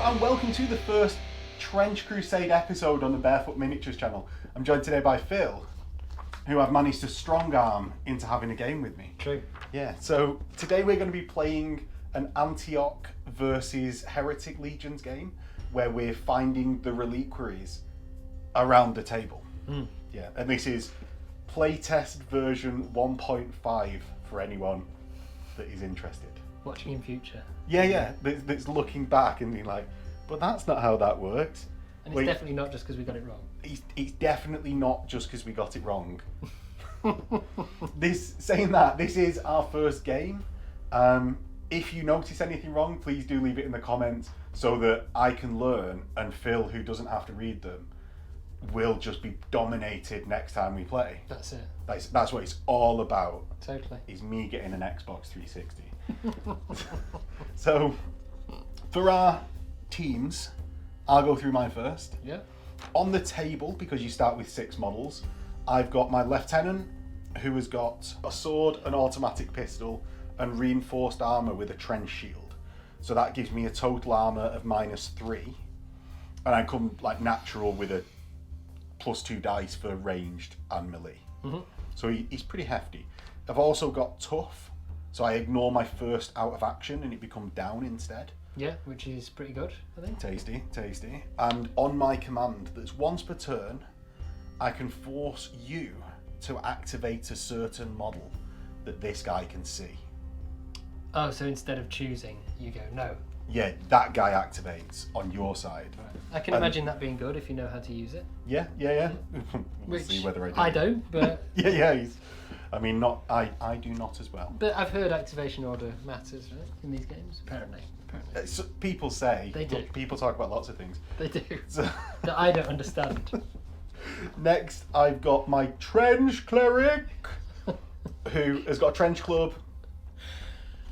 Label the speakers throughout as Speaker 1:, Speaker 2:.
Speaker 1: and welcome to the first Trench Crusade episode on the Bearfoot Miniatures channel. I'm joined today by Phil, who I've managed to strong arm into having a game with me.
Speaker 2: True.
Speaker 1: Yeah, so today we're going to be playing an Antioch versus Heretic Legions game where we're finding the reliquaries around the table. Yeah, and this is playtest version 1.5 for anyone that is interested.
Speaker 2: Watching in future.
Speaker 1: Yeah, that's looking back and being like, but that's not how that works.
Speaker 2: And it's definitely not just because we got it wrong.
Speaker 1: It's definitely not just because we got it wrong. This is our first game. If you notice anything wrong, please do leave it in the comments so that I can learn, and Phil, who doesn't have to read them, will just be dominated next time we play.
Speaker 2: That's it.
Speaker 1: That's what it's all about.
Speaker 2: Totally.
Speaker 1: Is me getting an Xbox 360. So, for our teams, I'll go through mine first.
Speaker 2: Yeah.
Speaker 1: On the table, because you start with 6 models, I've got my lieutenant, who has got a sword, an automatic pistol, and reinforced armour with a trench shield. So that gives me a total armour of -3. And I come like natural with a +2 dice for ranged and melee. So he's pretty hefty. I've also got tough, so I ignore my first out of action and it becomes down instead.
Speaker 2: Yeah, which is pretty good, I think.
Speaker 1: Tasty. And on my command, that's once per turn, I can force you to activate a certain model that this guy can see.
Speaker 2: Oh, so instead of choosing, you go, no.
Speaker 1: Yeah, that guy activates on your side.
Speaker 2: Right. I can imagine that being good if you know how to use it.
Speaker 1: Yeah. We'll see whether I do.
Speaker 2: I don't, but...
Speaker 1: yeah. I do not as well.
Speaker 2: But I've heard activation order matters, right, in these games, apparently.
Speaker 1: So people say.
Speaker 2: They do.
Speaker 1: People talk about lots of things.
Speaker 2: They do.
Speaker 1: So,
Speaker 2: that I don't understand.
Speaker 1: Next, I've got my trench cleric, who has got a trench club,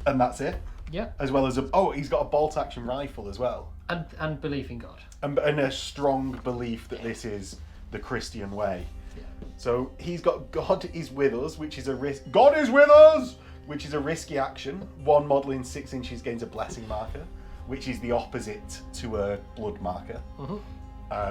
Speaker 1: and that's it.
Speaker 2: Yeah.
Speaker 1: As well as he's got a bolt action rifle as well.
Speaker 2: And belief in God.
Speaker 1: And a strong belief that this is the Christian way.
Speaker 2: Yeah.
Speaker 1: So he's got God is with us, which is a risk. God is with us, which is a risky action. One model in 6 inches gains a blessing marker, which is the opposite to a blood marker.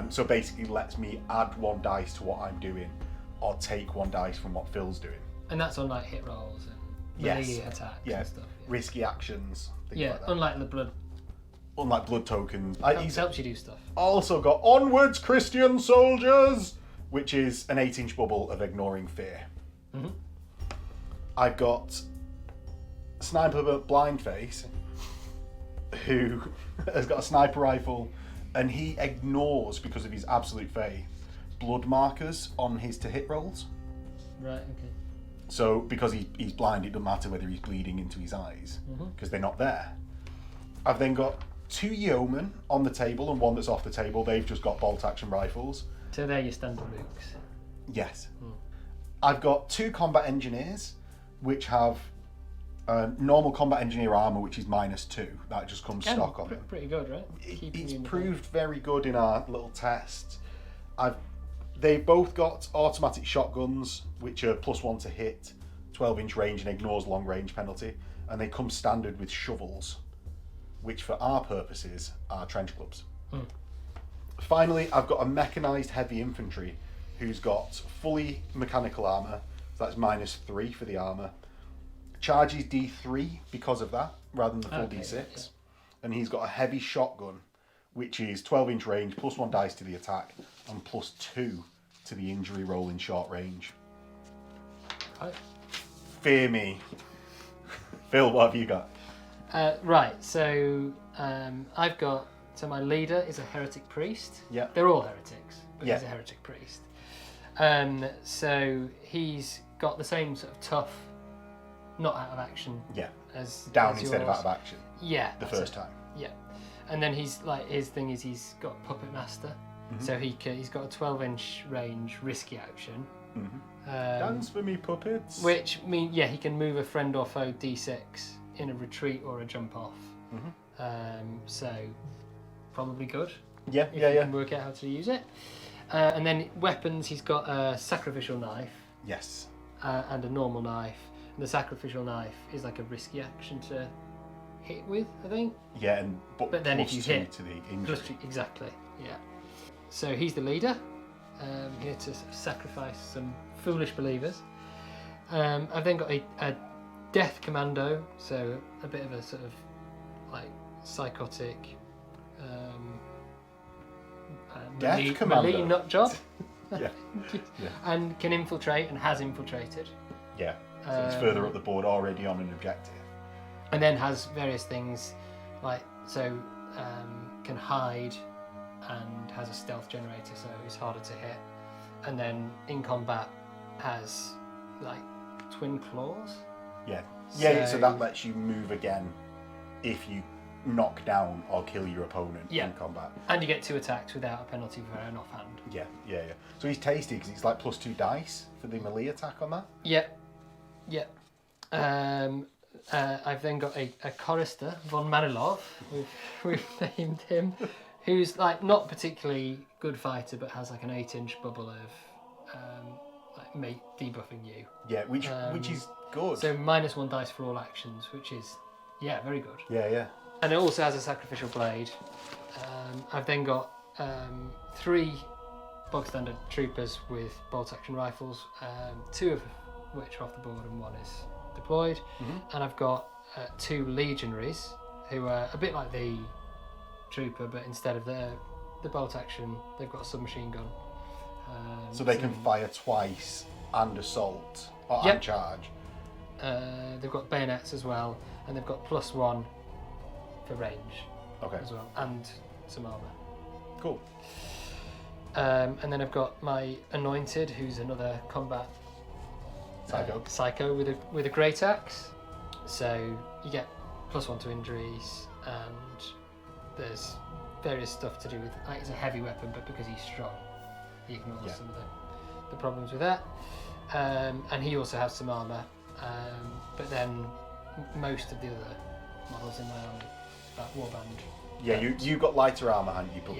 Speaker 1: So basically lets me add 1 dice to what I'm doing, or take 1 dice from what Phil's doing.
Speaker 2: And that's on like hit rolls and melee attacks and stuff. Yeah.
Speaker 1: Risky actions. Things like that.
Speaker 2: Unlike the blood.
Speaker 1: Unlike blood tokens.
Speaker 2: It helps you do stuff.
Speaker 1: Also got Onwards Christian Soldiers, which is an 8-inch bubble of ignoring fear. I've got Sniper Blindface, who has got a sniper rifle, and he ignores, because of his absolute faith, blood markers on his to hit rolls.
Speaker 2: Right, okay.
Speaker 1: So because he's blind, it doesn't matter whether he's bleeding into his eyes, because they're not there. I've then got 2 yeomen on the table and 1 that's off the table. They've just got bolt action rifles.
Speaker 2: So they're your standard mooks.
Speaker 1: Yes. I've got 2 combat engineers, which have normal combat engineer armor, which is -2. That just comes stock on them.
Speaker 2: Pretty good, right?
Speaker 1: It's proved very good in our little test. They've both got automatic shotguns, which are +1 to hit, 12-inch range, and ignores long range penalty. And they come standard with shovels, which for our purposes are trench clubs. Finally, I've got a mechanised heavy infantry who's got fully mechanical armour, so that's -3 for the armour. Charges D3 because of that, rather than the full D6. Yeah. And he's got a heavy shotgun, which is 12-inch range, +1 dice to the attack, and +2 to the injury roll in short range. Fear me. Phil, what have you got?
Speaker 2: Right, so I've got... So my leader is a heretic priest.
Speaker 1: Yeah.
Speaker 2: They're all heretics, but
Speaker 1: Yeah.
Speaker 2: he's a heretic priest. So he's got the same sort of tough, not out of action.
Speaker 1: Yeah.
Speaker 2: As
Speaker 1: Down
Speaker 2: as
Speaker 1: instead of
Speaker 2: yours.
Speaker 1: out of action.
Speaker 2: Yeah.
Speaker 1: The first time.
Speaker 2: Yeah. And then he's like, his thing is he's got Puppet Master. So he's got a 12-inch range, risky action.
Speaker 1: Dance for me, puppets.
Speaker 2: Which means, he can move a friend or foe D6 in a retreat or a jump off. So probably good.
Speaker 1: Yeah.
Speaker 2: If you can work out how to use it. And then weapons, he's got a sacrificial knife.
Speaker 1: Yes.
Speaker 2: And a normal knife. And the sacrificial knife is like a risky action to hit with, I think.
Speaker 1: Yeah, but
Speaker 2: then if
Speaker 1: plus
Speaker 2: you
Speaker 1: 2
Speaker 2: hit,
Speaker 1: to the injury.
Speaker 2: Exactly, yeah. So he's the leader, here to sacrifice some foolish believers. I've then got a death commando, so a bit of a sort of like psychotic
Speaker 1: Death commando.
Speaker 2: melee nut job.
Speaker 1: Yeah.
Speaker 2: And can infiltrate and has infiltrated.
Speaker 1: Yeah, so it's further up the board already on an objective.
Speaker 2: And then has various things like, can hide and has a stealth generator, so it's harder to hit. And then in combat has like twin claws.
Speaker 1: Yeah, so that lets you move again if you knock down or kill your opponent in combat.
Speaker 2: And you get 2 attacks without a penalty for an offhand.
Speaker 1: Yeah. So he's tasty because he's like plus 2 dice for the melee attack on that.
Speaker 2: Yeah. I've then got a chorister, von Manilov, we've named him, who's like not particularly good fighter, but has like an 8-inch bubble of like mate debuffing you.
Speaker 1: Yeah, which is good.
Speaker 2: So -1 dice for all actions, which is very good.
Speaker 1: Yeah.
Speaker 2: And it also has a sacrificial blade. I've then got 3 bog standard troopers with bolt action rifles, 2 of which are off the board and 1 is deployed. And I've got 2 legionaries who are a bit like the trooper, but instead of the bolt action, they've got a submachine gun.
Speaker 1: So they can fire twice and assault and charge.
Speaker 2: They've got bayonets as well, and they've got +1 for range as well, and some armour.
Speaker 1: Cool.
Speaker 2: And then I've got my anointed, who's another combat psycho with a great axe. So you get +1 to injuries, and there's various stuff to do with. Like, it's a heavy weapon, but because he's strong, he ignores some of the problems with that. And he also has some armour. But then most of the other models in my army, that warband.
Speaker 1: Yeah, you got lighter armour, haven't you? But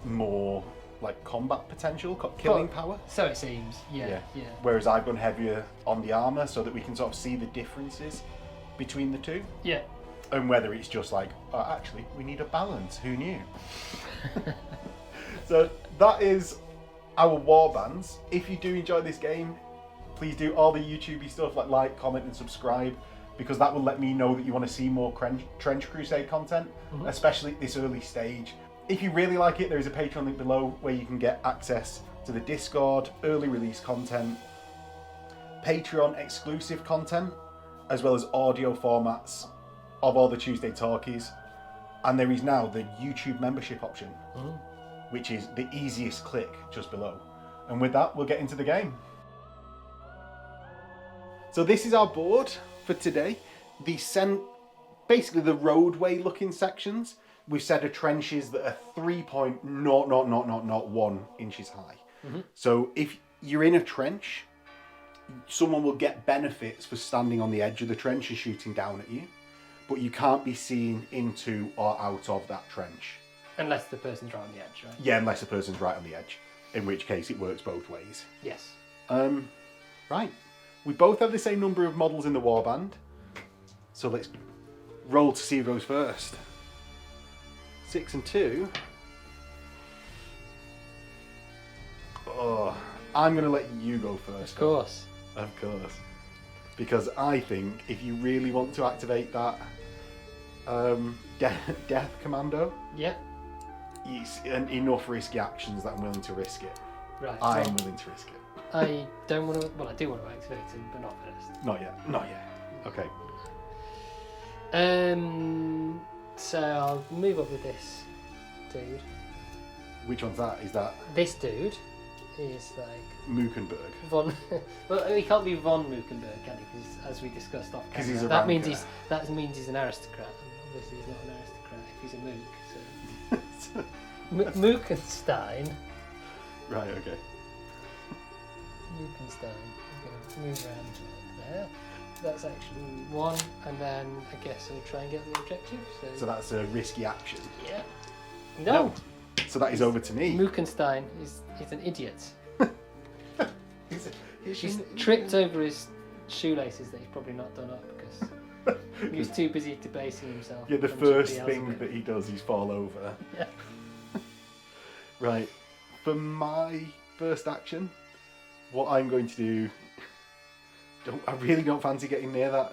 Speaker 1: more like combat potential, killing power.
Speaker 2: So it seems, yeah.
Speaker 1: Whereas I've gone heavier on the armour so that we can sort of see the differences between the two.
Speaker 2: Yeah.
Speaker 1: And whether it's just like, actually, we need a balance. Who knew? So that is our warbands. If you do enjoy this game, please do all the YouTubey stuff like, comment, and subscribe, because that will let me know that you want to see more Trench Crusade content, especially at this early stage. If you really like it, there is a Patreon link below where you can get access to the Discord, early release content, Patreon exclusive content, as well as audio formats of all the Tuesday talkies. And there is now the YouTube membership option, which is the easiest click just below. And with that, we'll get into the game. So this is our board for today. Basically the roadway looking sections. We've set of trenches that are 3.00001 inches high. So if you're in a trench, someone will get benefits for standing on the edge of the trench and shooting down at you, but you can't be seen into or out of that trench.
Speaker 2: Unless the person's right on the edge, right?
Speaker 1: Yeah, unless the person's right on the edge, in which case it works both ways.
Speaker 2: Yes.
Speaker 1: Right. We both have the same number of models in the warband, so let's roll to see who goes first. 6 and 2. Oh, I'm going to let you go first.
Speaker 2: Of course.
Speaker 1: Of course. Because I think if you really want to activate that death commando, it's enough risky actions that I'm willing to risk it.
Speaker 2: Right.
Speaker 1: I'm willing to risk it.
Speaker 2: I don't want to. Well, I do want to activate him, but not first.
Speaker 1: Not yet. Okay.
Speaker 2: So I'll move up with this dude.
Speaker 1: Which one's that? Is that
Speaker 2: This dude is like
Speaker 1: Mukenberg?
Speaker 2: Well, he can't be von Mukenberg, can he? Because as we discussed off camera,
Speaker 1: he's a
Speaker 2: that
Speaker 1: ranker.
Speaker 2: means he's an aristocrat. And obviously, he's not an aristocrat if he's a mook. So Mookenstein.
Speaker 1: Right. Okay.
Speaker 2: Mookenstein. I'm going to move around like there. That's actually 1, and then I guess I'll try and get the objective.
Speaker 1: So that's a risky action.
Speaker 2: Yeah. No.
Speaker 1: So that is over to me.
Speaker 2: Mookenstein is an idiot.
Speaker 1: He's
Speaker 2: She's tripped over his shoelaces that he's probably not done up because He was too busy debasing himself.
Speaker 1: Yeah, the
Speaker 2: on
Speaker 1: first
Speaker 2: somebody
Speaker 1: thing
Speaker 2: else's.
Speaker 1: that he does, he's fall over.
Speaker 2: Yeah.
Speaker 1: Right. For my first action, what I'm going to do... I really don't fancy getting near that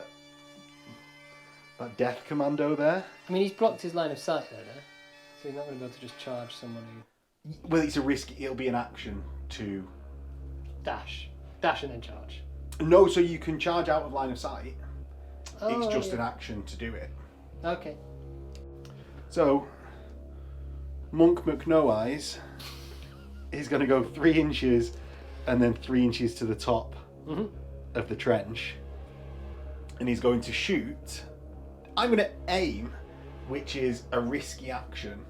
Speaker 1: death commando there.
Speaker 2: I mean, he's blocked his line of sight there, no? So he's not going to be able to just charge someone who...
Speaker 1: Well, it's a risk. It'll be an action to...
Speaker 2: Dash and then charge.
Speaker 1: No, so you can charge out of line of sight.
Speaker 2: Oh,
Speaker 1: It's just
Speaker 2: yeah.
Speaker 1: an action to do it.
Speaker 2: Okay.
Speaker 1: So, Monk McNoeyes is going to go 3 inches and then 3 inches to the top of the trench. And he's going to shoot. I'm going to aim, which is a risky action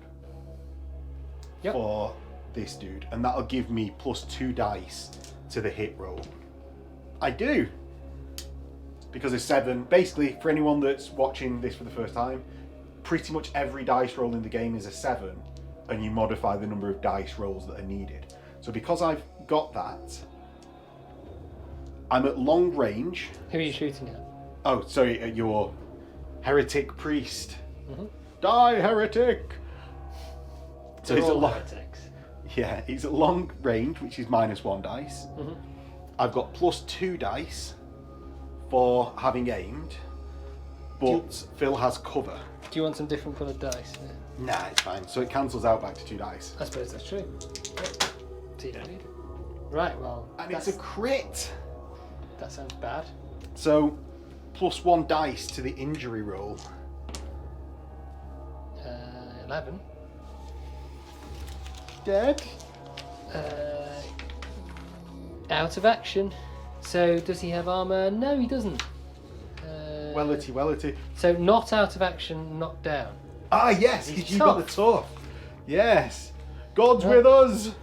Speaker 1: for this dude. And that'll give me +2 dice to the hit roll. I do. Because of 7. Basically, for anyone that's watching this for the first time, pretty much every dice roll in the game is a 7, and you modify the number of dice rolls that are needed. So because I've got that, I'm at long range.
Speaker 2: Who are you shooting at?
Speaker 1: Oh, sorry, at your heretic priest. Die, heretic! So he's at
Speaker 2: heretics.
Speaker 1: yeah, he's at long range, which is -1 dice. I've got +2 dice for having aimed, but Phil has cover.
Speaker 2: Do you want some different coloured dice? Yeah.
Speaker 1: Nah, it's fine. So it cancels out back to 2 dice.
Speaker 2: I suppose that's true. Yep. So you don't need it. Right, well,
Speaker 1: And it's a crit!
Speaker 2: that sounds bad.
Speaker 1: So, +1 dice to the injury roll.
Speaker 2: 11.
Speaker 1: Dead?
Speaker 2: Out of action. So does he have armour? No, he doesn't.
Speaker 1: Wellity.
Speaker 2: So not out of action, knocked down.
Speaker 1: Ah, yes,
Speaker 2: He's
Speaker 1: because you've got the
Speaker 2: tough.
Speaker 1: tough. Yes. God's with us.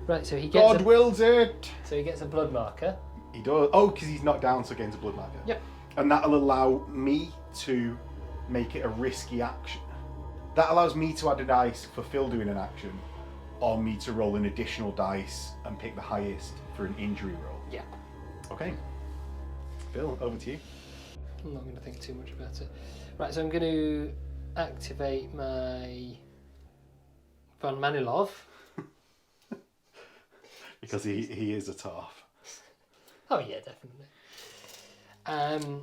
Speaker 2: Right, so he
Speaker 1: God
Speaker 2: gets
Speaker 1: wills it.
Speaker 2: a blood marker.
Speaker 1: He does. Oh, because he's knocked down, so gains a blood marker.
Speaker 2: Yep.
Speaker 1: And that'll allow me to make it a risky action. That allows me to add a dice for Phil doing an action, or me to roll an additional dice and pick the highest for an injury roll.
Speaker 2: Yeah.
Speaker 1: Okay. Phil, over to you.
Speaker 2: I'm not going to think too much about it. Right, so I'm going to activate my Von Manilov.
Speaker 1: Because he is a tough.
Speaker 2: Oh yeah, definitely.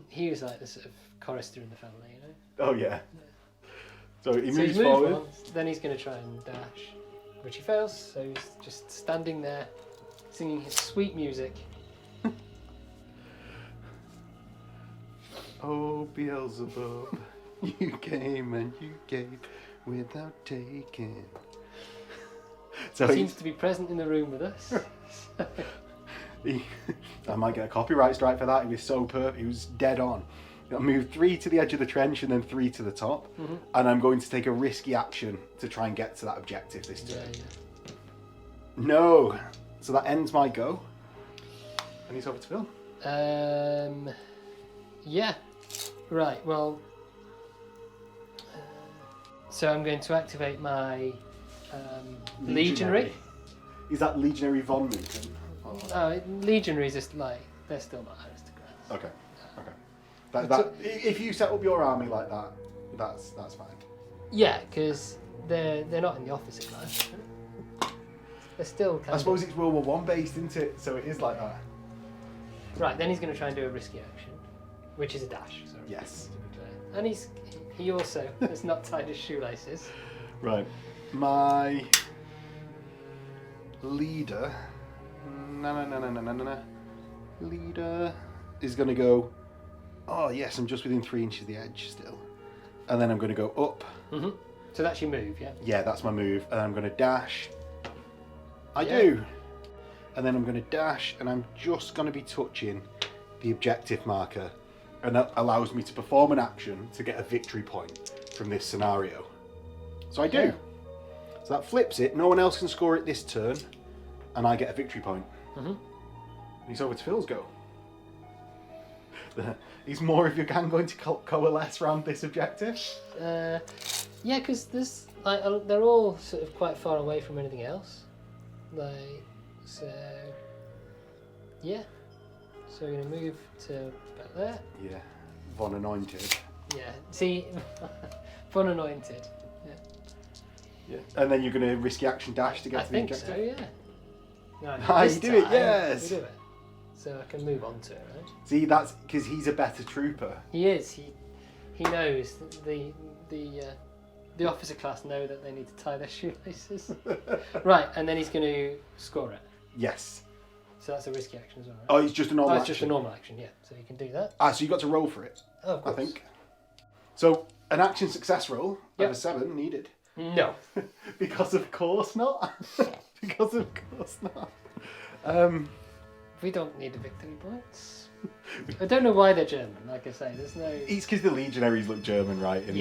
Speaker 2: He was like the sort of chorister in the family, you know.
Speaker 1: Oh yeah. So he
Speaker 2: So
Speaker 1: moves
Speaker 2: he's moved
Speaker 1: forward.
Speaker 2: once, then he's going to try and dash, which he fails. So he's just standing there, singing his sweet music.
Speaker 1: Oh Beelzebub, you came and you gave without taking. So
Speaker 2: He seems to be present in the room with us.
Speaker 1: I might get a copyright strike for that. He was so perfect. He was dead on. I moved 3 to the edge of the trench and then 3 to the top. And I'm going to take a risky action to try and get to that objective this turn.
Speaker 2: Yeah.
Speaker 1: No. So that ends my go. And he's over to Phil.
Speaker 2: Yeah. Right, well... so I'm going to activate my Legionary.
Speaker 1: Is that Legionary Von Minton?
Speaker 2: Oh, Legionaries are like, they're still not aristocrats.
Speaker 1: Okay. If you set up your army like that, that's fine.
Speaker 2: Yeah, because they're not in the officer class. They're still kind
Speaker 1: I suppose it's World War One based, isn't it? So it is like that.
Speaker 2: Right, then he's going to try and do a risky action, which is a dash. Sorry.
Speaker 1: Yes.
Speaker 2: To be clear. And he also has not tied his shoelaces.
Speaker 1: Right. My leader. Leader is going to go. Oh yes, I'm just within 3 inches of the edge still, and then I'm going to go up.
Speaker 2: So that's your move, yeah.
Speaker 1: Yeah, that's my move, and I'm going to dash. I
Speaker 2: Yeah.
Speaker 1: do. And then I'm going to dash, and I'm just going to be touching the objective marker, and that allows me to perform an action to get a victory point from this scenario. So I do.
Speaker 2: Yeah.
Speaker 1: So that flips it. No one else can score it this turn, and I get a victory point. And he's over to Phil's go. Is more of your gang going to coalesce around this objective?
Speaker 2: Yeah, because there's like they're all sort of quite far away from anything else. Like, so yeah. So we're going to move to about there.
Speaker 1: Yeah. Von Anointed.
Speaker 2: Yeah. See, fun anointed. Yeah.
Speaker 1: Yeah. And then you're going to risky action dash to get
Speaker 2: I
Speaker 1: to the
Speaker 2: think
Speaker 1: objective?
Speaker 2: so. Yeah. No,
Speaker 1: Ah,
Speaker 2: this
Speaker 1: you do it,
Speaker 2: time,
Speaker 1: yes.
Speaker 2: We do it. So I can move on to it, right?
Speaker 1: See, that's because he's a better trooper.
Speaker 2: He is. He knows the officer class know that they need to tie their shoelaces. Right, and then he's going to score it.
Speaker 1: Yes.
Speaker 2: So that's a risky action as well, right?
Speaker 1: Oh, it's just a normal
Speaker 2: it's
Speaker 1: action.
Speaker 2: just a normal action, yeah. So you can do that.
Speaker 1: Ah, so you got to roll for it,
Speaker 2: Oh, of
Speaker 1: I
Speaker 2: course.
Speaker 1: think. So, an action success roll
Speaker 2: Yep.
Speaker 1: of a 7 needed.
Speaker 2: No.
Speaker 1: Because of course not. Because of course not.
Speaker 2: We don't need the victory points. I don't know why they're German, like I say. There's no...
Speaker 1: It's because the legionaries look German, right, in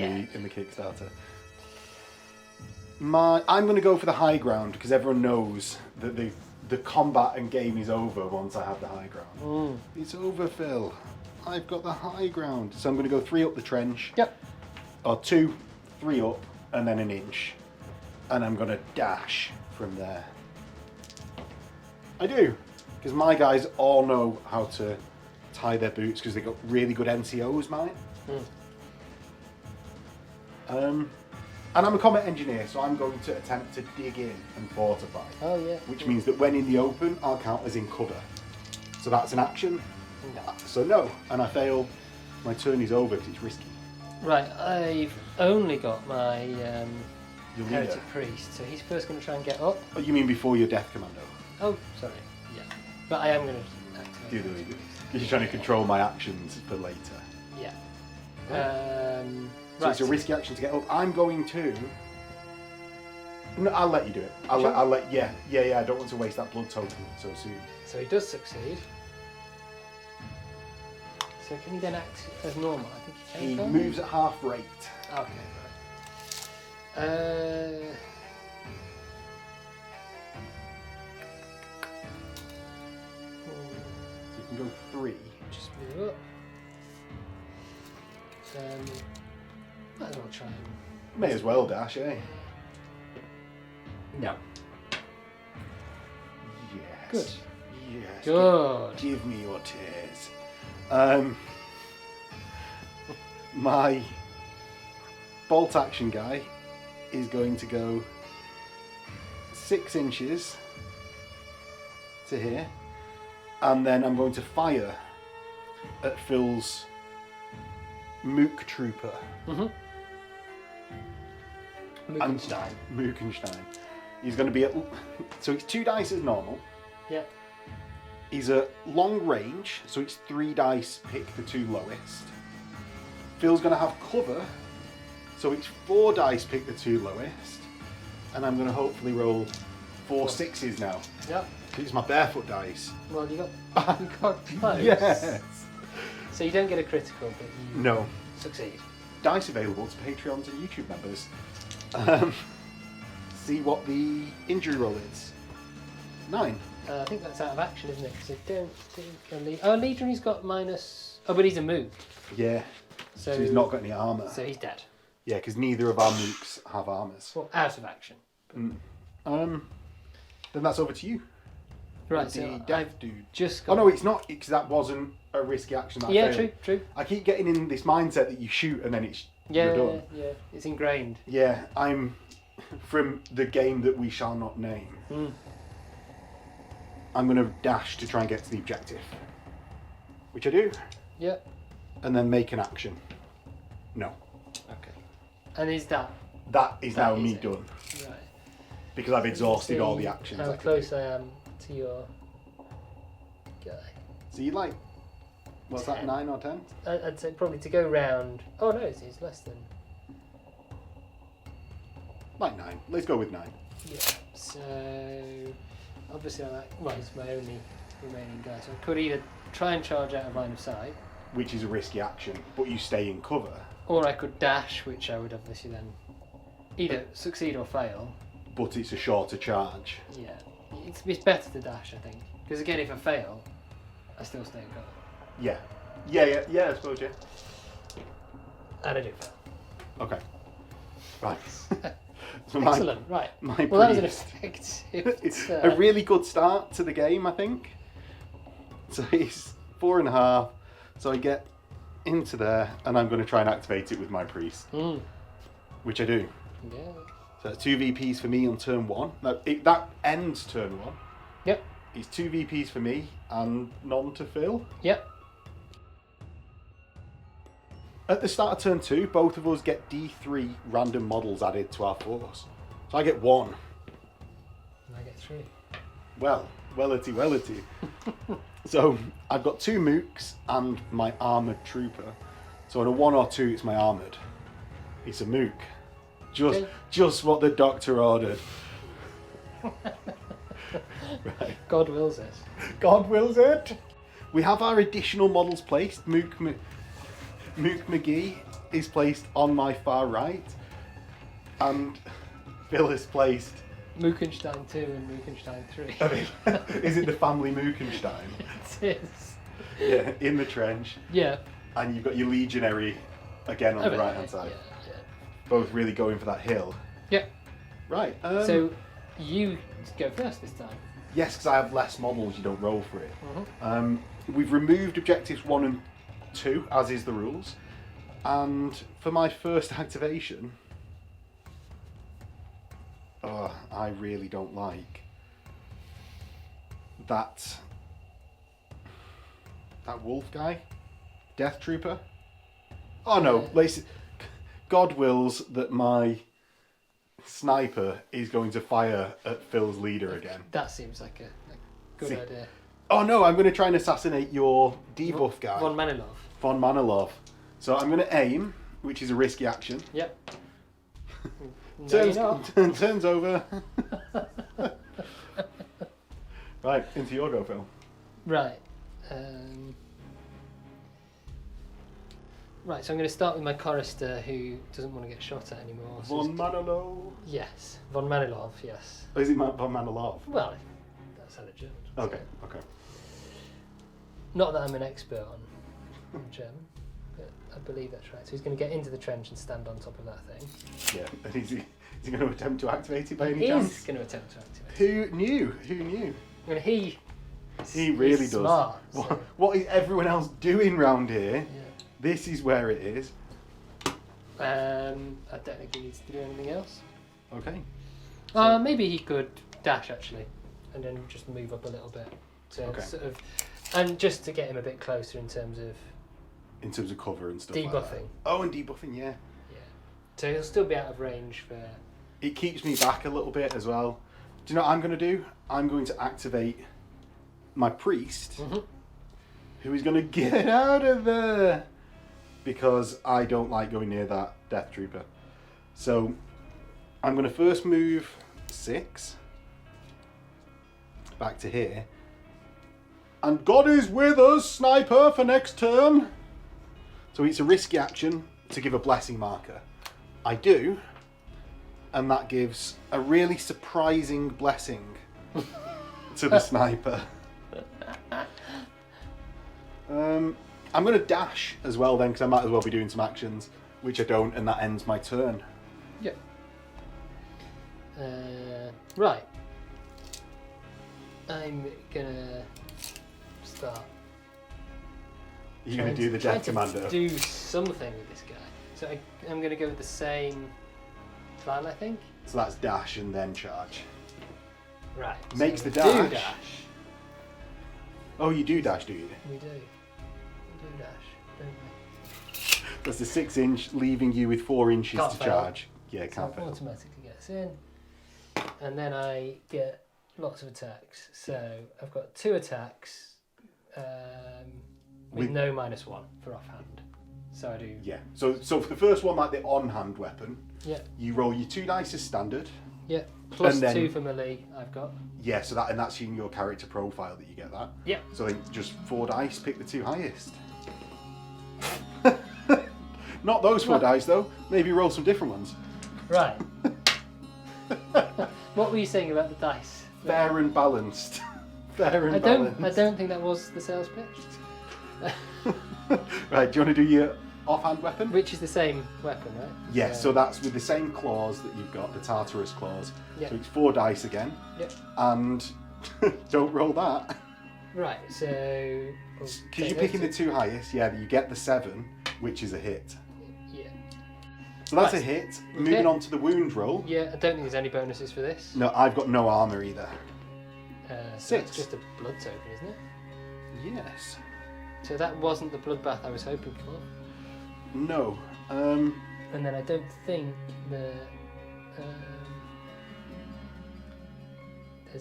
Speaker 1: the Kickstarter. I'm going to go for the high ground because everyone knows that the combat and game is over once I have the high ground. It's over, Phil. I've got the high ground. So I'm going to go 3 up the trench.
Speaker 2: Yep.
Speaker 1: Or 2, 3 up, and then an inch. And I'm going to dash from there. I do. Because my guys all know how to tie their boots because they've got really good NCOs, mine. And I'm a combat engineer, so I'm going to attempt to dig in and fortify.
Speaker 2: Oh, yeah.
Speaker 1: Which means that when in the open, I'll count as in cover. So that's an action.
Speaker 2: No.
Speaker 1: So no, and I fail. My turn is over because it's risky.
Speaker 2: Right, I've only got my
Speaker 1: Your leader.
Speaker 2: Heretic priest, so he's first going to try and get up.
Speaker 1: Oh, you mean before your death commando?
Speaker 2: Oh, sorry. Yeah. But I am going to activate
Speaker 1: Do the
Speaker 2: my
Speaker 1: leader.
Speaker 2: priest.
Speaker 1: You're trying to control my actions for later.
Speaker 2: Yeah.
Speaker 1: So
Speaker 2: Right.
Speaker 1: it's a risky action to get up. I'm going to. No, I'll let you do it. I'll
Speaker 2: Sure.
Speaker 1: let. Yeah. I don't want to waste that blood token so soon.
Speaker 2: So he does succeed. So can he then act as normal? I think he
Speaker 1: He
Speaker 2: can.
Speaker 1: moves at half rate.
Speaker 2: Okay, right.
Speaker 1: So you can go 3.
Speaker 2: Just move up. Might as well try and...
Speaker 1: May as well dash, eh?
Speaker 2: No.
Speaker 1: Yes.
Speaker 2: Good.
Speaker 1: Yes.
Speaker 2: Good.
Speaker 1: Give me your tears. My bolt action guy is going to go 6 inches to here, and then I'm going to fire at Phil's Mook Trooper.
Speaker 2: Mookenstein.
Speaker 1: Mookenstein. He's going to be at. So it's 2 dice as normal.
Speaker 2: Yeah.
Speaker 1: He's at long range, so it's 3 dice pick the 2 lowest. Phil's going to have cover, so it's 4 dice pick the 2 lowest. And I'm going to hopefully roll 4 6s now.
Speaker 2: Yep.
Speaker 1: It's my barefoot dice.
Speaker 2: Well, you got close.
Speaker 1: Yes.
Speaker 2: So you don't get a critical, but you
Speaker 1: No.
Speaker 2: succeed.
Speaker 1: Dice available to Patreons and YouTube members. See what the injury roll is. 9.
Speaker 2: I think that's out of action, isn't it? Because I don't think a legionary's got minus. Oh, but he's a mook.
Speaker 1: Yeah.
Speaker 2: So
Speaker 1: he's not got any armour.
Speaker 2: So he's dead.
Speaker 1: Yeah, because neither of our mooks have armours.
Speaker 2: Well, out of action.
Speaker 1: Then that's over to you.
Speaker 2: Right.
Speaker 1: The
Speaker 2: So
Speaker 1: death
Speaker 2: I've
Speaker 1: dude.
Speaker 2: just
Speaker 1: Oh
Speaker 2: got.
Speaker 1: no, it's not, because that wasn't a risky action. That
Speaker 2: Yeah,
Speaker 1: failed.
Speaker 2: true.
Speaker 1: I keep getting in this mindset that you shoot and then you're done.
Speaker 2: Yeah. It's ingrained.
Speaker 1: Yeah, I'm from the game that we shall not name. I'm going to dash to try and get to the objective, which I do,
Speaker 2: Yeah.
Speaker 1: and then make an action. No,
Speaker 2: Okay. And is that
Speaker 1: that is now me
Speaker 2: it.
Speaker 1: done
Speaker 2: right?
Speaker 1: because I've exhausted all the
Speaker 2: See
Speaker 1: actions.
Speaker 2: How
Speaker 1: I can
Speaker 2: close
Speaker 1: do.
Speaker 2: I am to your guy?
Speaker 1: So you like, what's that,
Speaker 2: 10.
Speaker 1: 9 or 10?
Speaker 2: I'd say probably to go round. Oh no, it's less than.
Speaker 1: Like 9. Let's go with 9.
Speaker 2: Yeah. So obviously, he's my only remaining guy. So I could either try and charge out of line of sight,
Speaker 1: Which is a risky action, but you stay in cover.
Speaker 2: or I could dash, which I would obviously then either succeed or fail.
Speaker 1: But it's a shorter charge.
Speaker 2: Yeah, it's better to dash, I think, because again, if I fail, I still stay in cover,
Speaker 1: Yeah, I suppose, yeah.
Speaker 2: and I do fail.
Speaker 1: Okay. Right. So
Speaker 2: Excellent. Right.
Speaker 1: My
Speaker 2: Well, that was an
Speaker 1: priest.
Speaker 2: effective.
Speaker 1: It's a really good start to the game, I think. So he's 4.5. So I get into there, and I'm going to try and activate it with my priest, which I do.
Speaker 2: Yeah.
Speaker 1: So that's 2 VPs for me on turn 1. No, that ends turn 1.
Speaker 2: Yep.
Speaker 1: It's 2 VPs for me and none to Phil.
Speaker 2: Yep.
Speaker 1: At the start of turn 2, both of us get D3 random models added to our force. So I get 1.
Speaker 2: And I get 3.
Speaker 1: Well, wellity. So I've got 2 mooks and my armoured trooper. So on a 1 or 2, it's my armoured. It's a mook. Just what the doctor ordered. Right.
Speaker 2: God wills it.
Speaker 1: God wills it. We have our additional models placed. Mook McGee is placed on my far right, and Phil is placed.
Speaker 2: Mookenstein 2 and Mookenstein 3.
Speaker 1: I mean, is it the family Mookenstein?
Speaker 2: It is.
Speaker 1: Yeah, in the trench.
Speaker 2: Yeah.
Speaker 1: And you've got your legionary again on the right hand side.
Speaker 2: Yeah.
Speaker 1: Both really going for that hill.
Speaker 2: Yeah.
Speaker 1: Right.
Speaker 2: So you go first this time.
Speaker 1: Yes, because I have less models, you don't roll for it. We've removed objectives 1 and 2, as is the rules. And for my first activation, I really don't like that wolf guy, Death Trooper. Oh no, God wills that my sniper is going to fire at Phil's leader again.
Speaker 2: That seems like a good idea.
Speaker 1: Oh no, I'm going to try and assassinate your debuff guy.
Speaker 2: Von
Speaker 1: Manilov. So I'm going to aim, which is a risky action.
Speaker 2: Yep. No,
Speaker 1: turns over. Right, into your go, Phil.
Speaker 2: Right. Right, so I'm going to start with my chorister who doesn't want to get shot at anymore.
Speaker 1: Von Manilov.
Speaker 2: Yes, Von Manilov, yes.
Speaker 1: Oh, is it Von Manilov?
Speaker 2: Well, that's how the German.
Speaker 1: Okay.
Speaker 2: Not that I'm an expert on German, but I believe that's right. So he's going to get into the trench and stand on top of that thing.
Speaker 1: Yeah, and is he going to attempt to activate it by any
Speaker 2: He
Speaker 1: chance?
Speaker 2: is going to attempt to activate it.
Speaker 1: Who knew?
Speaker 2: I mean, he
Speaker 1: really does.
Speaker 2: Smart, so.
Speaker 1: What is everyone else doing round here?
Speaker 2: Yeah.
Speaker 1: This is where it is.
Speaker 2: I don't think he needs to do anything else.
Speaker 1: Okay.
Speaker 2: Maybe he could dash actually, and then just move up a little bit to sort of, and just to get him a bit closer in terms of
Speaker 1: cover and stuff.
Speaker 2: debuffing.
Speaker 1: Like that. Oh, and debuffing, yeah.
Speaker 2: Yeah. So he'll still be out of range for.
Speaker 1: It keeps me back a little bit as well. Do you know what I'm going to do? I'm going to activate my priest, who is going to get out of there. Because I don't like going near that Death Trooper. So I'm going to first move 6 back to here. And God is with us, sniper, for next turn. So it's a risky action to give a blessing marker. I do, and that gives a really surprising blessing to the sniper. I'm going to dash as well then, because I might as well be doing some actions, which I don't, and that ends my turn.
Speaker 2: Yep. Right. I'm going to start.
Speaker 1: You're going to do the Death Commando.
Speaker 2: Do something with this guy. So I'm going to go with the same plan, I think.
Speaker 1: So that's dash and then charge.
Speaker 2: Right.
Speaker 1: Makes
Speaker 2: so
Speaker 1: the dash.
Speaker 2: Do dash.
Speaker 1: Oh, you do dash, do you?
Speaker 2: We do. We do dash, don't we?
Speaker 1: That's the 6 inch, leaving you with 4 inches
Speaker 2: Can't
Speaker 1: to
Speaker 2: fail.
Speaker 1: charge. Yeah,
Speaker 2: So
Speaker 1: can't
Speaker 2: it
Speaker 1: fail.
Speaker 2: automatically gets in. And then I get lots of attacks. So I've got 2 attacks with no -1 for offhand. So I do.
Speaker 1: Yeah. So for the first one, like the on-hand weapon,
Speaker 2: Yeah.
Speaker 1: you roll your 2 dice as standard.
Speaker 2: Yeah. Plus
Speaker 1: And then-
Speaker 2: 2 for melee. I've got.
Speaker 1: Yeah. So that's in your character profile that you get that.
Speaker 2: Yeah.
Speaker 1: So then just 4 dice, pick the 2 highest. Not those 4 dice though. Maybe roll some different ones.
Speaker 2: Right. What were you saying about the dice?
Speaker 1: Fair and balanced. Fair and
Speaker 2: I
Speaker 1: balanced.
Speaker 2: don't think that was the sales pitch.
Speaker 1: Right. Do you want to do your offhand weapon?
Speaker 2: Which is the same weapon, right?
Speaker 1: Yeah, so that's with the same claws that you've got, the Tartarus claws.
Speaker 2: Yeah.
Speaker 1: So it's 4 dice again.
Speaker 2: Yep.
Speaker 1: And don't roll that.
Speaker 2: Right, so...
Speaker 1: Because you're picking the two highest, yeah, you get the 7, which is a hit.
Speaker 2: Yeah.
Speaker 1: So that's
Speaker 2: Right.
Speaker 1: a hit. Moving on to the wound roll.
Speaker 2: Yeah, I don't think there's any bonuses for this.
Speaker 1: No, I've got no armour either.
Speaker 2: So
Speaker 1: 6.
Speaker 2: that's just a blood token, isn't it?
Speaker 1: Yes.
Speaker 2: So that wasn't the bloodbath I was hoping for.
Speaker 1: No.
Speaker 2: And then I don't think there's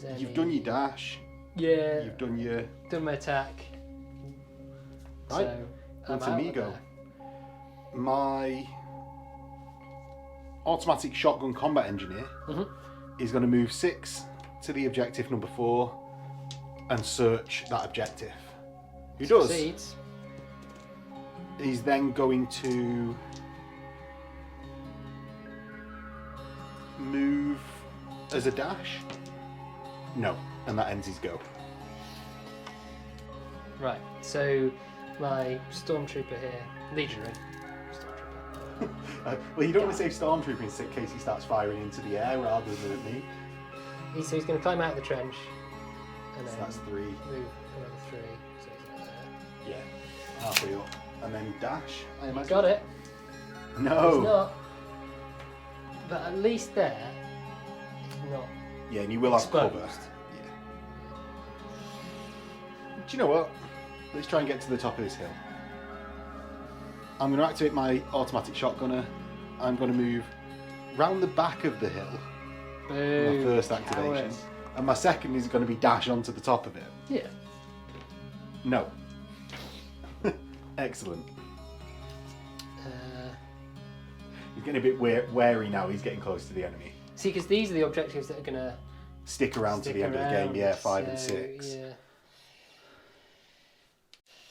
Speaker 2: any...
Speaker 1: You've done your dash.
Speaker 2: Yeah.
Speaker 1: You've done your...
Speaker 2: Done my attack.
Speaker 1: Right.
Speaker 2: So I'm
Speaker 1: Onto
Speaker 2: out
Speaker 1: me
Speaker 2: of
Speaker 1: go.
Speaker 2: there.
Speaker 1: My automatic shotgun combat engineer is going to move 6 to the objective number 4 and search that objective. Who does?
Speaker 2: Succeeds.
Speaker 1: He's then going to move as a dash. No, and that ends his go.
Speaker 2: Right, so my stormtrooper here, legionary stormtrooper.
Speaker 1: Well, you don't want to say stormtrooper in case he starts firing into the air rather than at me.
Speaker 2: So he's going to climb out of the trench, and
Speaker 1: So
Speaker 2: then
Speaker 1: that's 3.
Speaker 2: move another 3. So he's like there.
Speaker 1: Yeah, halfway up. And then dash, I imagine.
Speaker 2: Got it.
Speaker 1: No.
Speaker 2: He's not. But at least there, it's not.
Speaker 1: Yeah, and you will have
Speaker 2: Exposed.
Speaker 1: cover. Yeah. Do you know what? Let's try and get to the top of this hill. I'm going to activate my automatic shotgunner. I'm going to move round the back of the hill.
Speaker 2: Boom.
Speaker 1: My first activation.
Speaker 2: Cowards.
Speaker 1: And my second is going to be dash onto the top of it.
Speaker 2: Yeah.
Speaker 1: No. Excellent. He's getting a bit wary now. He's getting close to the enemy.
Speaker 2: See, because these are the objectives that are going to
Speaker 1: Stick around to the end of the game. Yeah, 5 and 6.
Speaker 2: Yeah.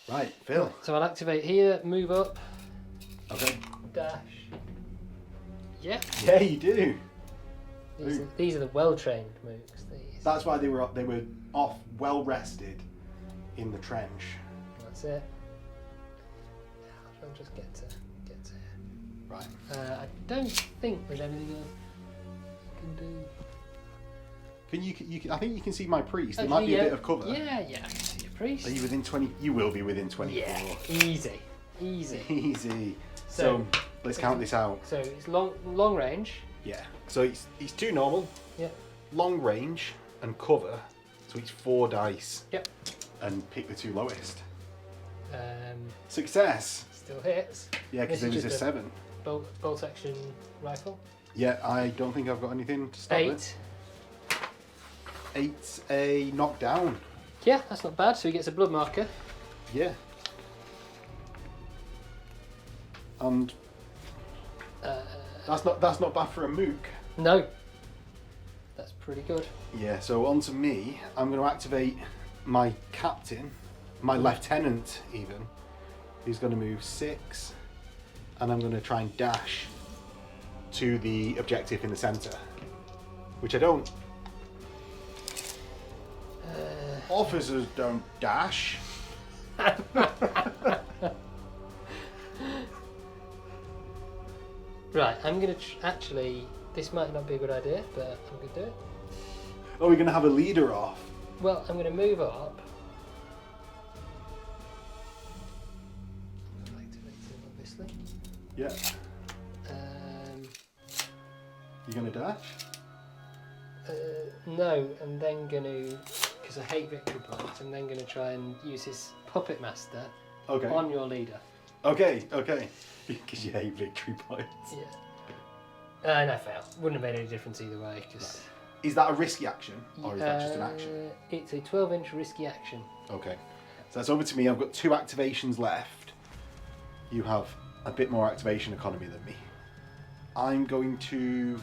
Speaker 1: Right, Phil.
Speaker 2: So I'll activate here, move up,
Speaker 1: Okay.
Speaker 2: dash. Yeah.
Speaker 1: Yeah, you do.
Speaker 2: These are the well-trained moves. These.
Speaker 1: That's why they were off, well rested, in the trench.
Speaker 2: That's it. I'll just get to here.
Speaker 1: Right.
Speaker 2: I don't think there's anything else I can do.
Speaker 1: I think you can see my priest. There might be a bit of cover.
Speaker 2: Yeah, I can see your priest.
Speaker 1: Are you within 20? You will be within 24.
Speaker 2: Yeah, easy.
Speaker 1: Easy.
Speaker 2: So,
Speaker 1: So let's count this out.
Speaker 2: So it's long range.
Speaker 1: Yeah. So he's 2 normal,
Speaker 2: Yeah.
Speaker 1: long range, and cover. So it's 4 dice.
Speaker 2: Yep.
Speaker 1: And pick the 2 lowest.
Speaker 2: Um,
Speaker 1: Success.
Speaker 2: still hits.
Speaker 1: Yeah, because
Speaker 2: This
Speaker 1: there
Speaker 2: is
Speaker 1: was a
Speaker 2: just
Speaker 1: 7.
Speaker 2: Bolt action rifle.
Speaker 1: Yeah, I don't think I've got anything to stop
Speaker 2: 8.
Speaker 1: it. 8's a knockdown.
Speaker 2: Yeah, that's not bad. So he gets a blood marker.
Speaker 1: Yeah. And that's not bad for a mook.
Speaker 2: No. That's pretty good.
Speaker 1: Yeah, so on to me. I'm going to activate my captain, my lieutenant even, who's going to move 6, and I'm going to try and dash to the objective in the centre, which I don't. Officers don't dash.
Speaker 2: Right, I'm going to actually, this might not be a good idea, but I'm going to do it.
Speaker 1: Oh, we're going to have a leader off.
Speaker 2: Well, I'm going to move up. Activate it, obviously.
Speaker 1: Yeah. You're going to dash?
Speaker 2: No, I'm then going to, because I hate victory points, I'm then going to try and use his puppet master
Speaker 1: Okay.
Speaker 2: on your leader.
Speaker 1: Okay. Because you hate victory points.
Speaker 2: Yeah. And I fail. Wouldn't have made any difference either way. Just.
Speaker 1: Is that a risky action, or is that just an action?
Speaker 2: It's a 12-inch risky action.
Speaker 1: Okay. So that's over to me. I've got 2 activations left. You have a bit more activation economy than me. I'm going to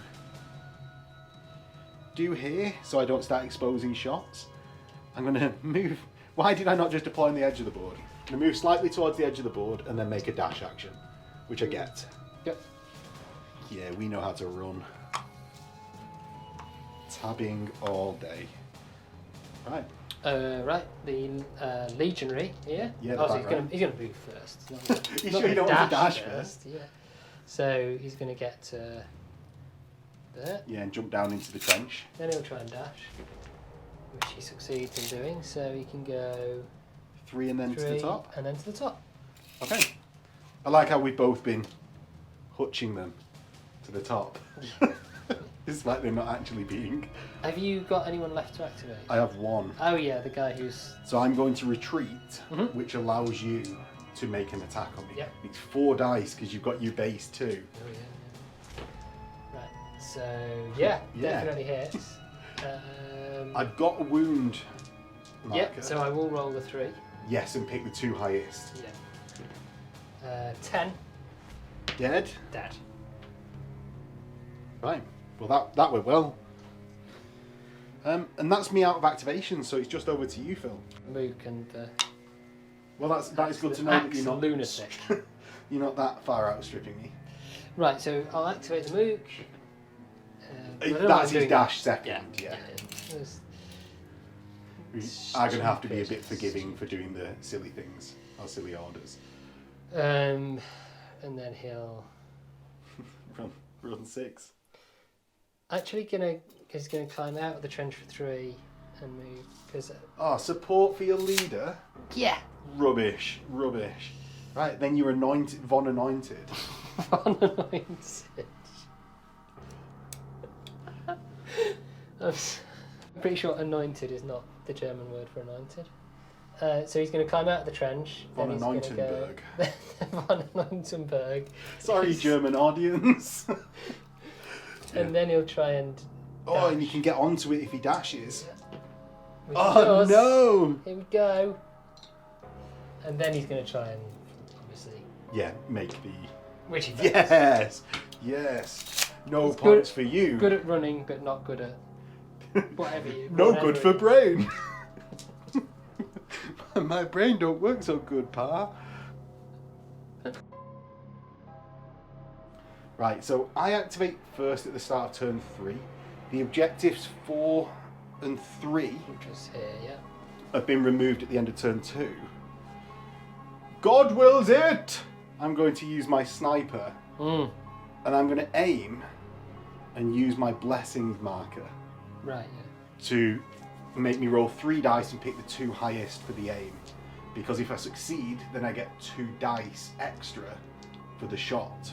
Speaker 1: do here so I don't start exposing shots. I'm going to move. Why did I not just deploy on the edge of the board? I'm going to move slightly towards the edge of the board and then make a dash action, which I get.
Speaker 2: Yep.
Speaker 1: Yeah, we know how to run. Tabbing all day. Right.
Speaker 2: Right, the legionary here.
Speaker 1: Yeah, the
Speaker 2: Oh, so
Speaker 1: background.
Speaker 2: he's gonna move first. He's not gonna,
Speaker 1: You
Speaker 2: not
Speaker 1: sure you
Speaker 2: gonna
Speaker 1: don't want to dash first?
Speaker 2: Yeah. So he's gonna get there.
Speaker 1: Yeah, and jump down into the trench.
Speaker 2: Then he'll try and dash. which he succeeds in doing. So he can go
Speaker 1: 3 and then to the top.
Speaker 2: and then to the top.
Speaker 1: Okay. I like how we've both been hutching them to the top. It's like they're not actually being.
Speaker 2: Have you got anyone left to activate?
Speaker 1: I have 1.
Speaker 2: Oh yeah, the guy who's.
Speaker 1: So I'm going to retreat,
Speaker 2: Mhm.
Speaker 1: which allows you to make an attack on me.
Speaker 2: Yep.
Speaker 1: It's 4 dice because you've got your base 2.
Speaker 2: Oh yeah. Right. So yeah,
Speaker 1: Yeah.
Speaker 2: definitely hits.
Speaker 1: I've got a wound marker.
Speaker 2: Yeah. So I will roll the 3.
Speaker 1: Yes, and pick the 2 highest.
Speaker 2: Yeah. 10.
Speaker 1: Dead.
Speaker 2: Dead.
Speaker 1: Right. Well, that went well. And that's me out of activation, so it's just over to you, Phil.
Speaker 2: Mook and
Speaker 1: Well, that is good to know that you're not
Speaker 2: lunatic.
Speaker 1: you're not that far outstripping me.
Speaker 2: Right. So I'll activate the Mook. I don't know what
Speaker 1: That's
Speaker 2: I'm
Speaker 1: his
Speaker 2: doing.
Speaker 1: dash second.
Speaker 2: Yeah.
Speaker 1: Yeah.
Speaker 2: There's-
Speaker 1: I'm gonna have to be a bit forgiving for doing the silly things or silly orders.
Speaker 2: And then he'll
Speaker 1: Run 6.
Speaker 2: actually he's gonna climb out of the trench for 3 and move because
Speaker 1: Support for your leader.
Speaker 2: yeah.
Speaker 1: Rubbish. Right, then you're anointed, Von Anointed.
Speaker 2: Unanointed. I'm pretty sure anointed is not the German word for anointed. So he's going to climb out of the trench.
Speaker 1: Von
Speaker 2: then he's gonna
Speaker 1: Anointenberg.
Speaker 2: go- Von Anointenberg.
Speaker 1: Sorry, German audience.
Speaker 2: And then he'll try and.
Speaker 1: Oh, and you
Speaker 2: dash,
Speaker 1: can get onto it if he dashes.
Speaker 2: which he
Speaker 1: Oh
Speaker 2: does.
Speaker 1: no!
Speaker 2: Here we go. And then he's going to try and obviously,
Speaker 1: Yeah, make the.
Speaker 2: which he does.
Speaker 1: Yes. No
Speaker 2: He's
Speaker 1: points
Speaker 2: good-
Speaker 1: for you.
Speaker 2: Good at running, but not good at whatever you.
Speaker 1: No
Speaker 2: whatever
Speaker 1: good for
Speaker 2: you-
Speaker 1: brain. My brain don't work so good, pa. Right, so I activate first at the start of turn 3. The objectives 4 and 3
Speaker 2: Which was here, yeah.
Speaker 1: have been removed at the end of turn 2. God wills it! I'm going to use my sniper,
Speaker 2: Mm.
Speaker 1: and I'm going to aim and use my blessings marker
Speaker 2: Right, yeah.
Speaker 1: to make me roll 3 dice and pick the 2 highest for the aim. Because if I succeed, then I get 2 dice extra for the shot.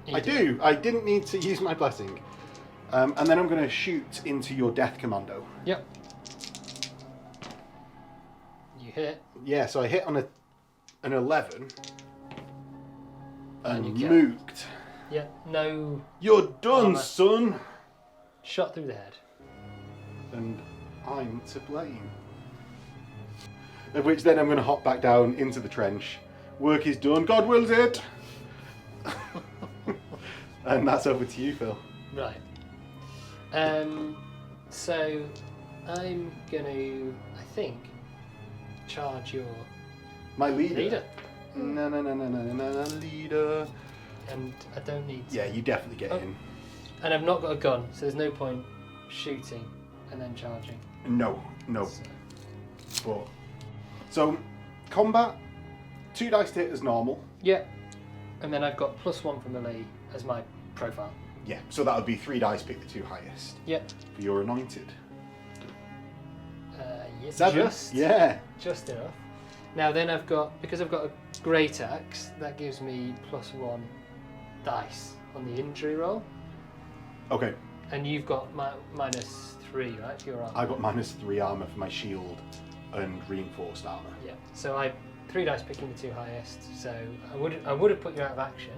Speaker 2: You
Speaker 1: I do. I didn't need to use my blessing. And then I'm going to shoot into your death commando.
Speaker 2: Yep. You hit.
Speaker 1: Yeah, so I hit on an 11. And
Speaker 2: And you
Speaker 1: mooked.
Speaker 2: Yeah. No
Speaker 1: You're done,
Speaker 2: Armor.
Speaker 1: son!
Speaker 2: shot through the head.
Speaker 1: And I'm to blame. Of which then I'm going to hop back down into the trench. Work is done. God wills it! And that's over to you, Phil.
Speaker 2: Right. So I'm gonna, I think, charge your
Speaker 1: My leader.
Speaker 2: leader,
Speaker 1: No, leader.
Speaker 2: and I don't need to.
Speaker 1: Yeah, you definitely get
Speaker 2: Oh.
Speaker 1: in.
Speaker 2: And I've not got a gun, so there's no point shooting and then charging.
Speaker 1: No.
Speaker 2: So,
Speaker 1: So, combat, 2 dice to hit as normal.
Speaker 2: yeah. And then I've got +1 from melee as my profile.
Speaker 1: Yeah, so that would be 3 dice, pick the 2 highest.
Speaker 2: Yeah.
Speaker 1: For your anointed.
Speaker 2: Yeah.
Speaker 1: 7.
Speaker 2: Just.
Speaker 1: Yeah.
Speaker 2: Just enough. Now then because I've got a great axe, that gives me +1 dice on the injury roll.
Speaker 1: Okay,
Speaker 2: And you've got -3, right, for your armor?
Speaker 1: I got -3 armor for my shield and reinforced armor.
Speaker 2: Yeah. So I 3 dice picking the 2 highest. So I would have put you out of action.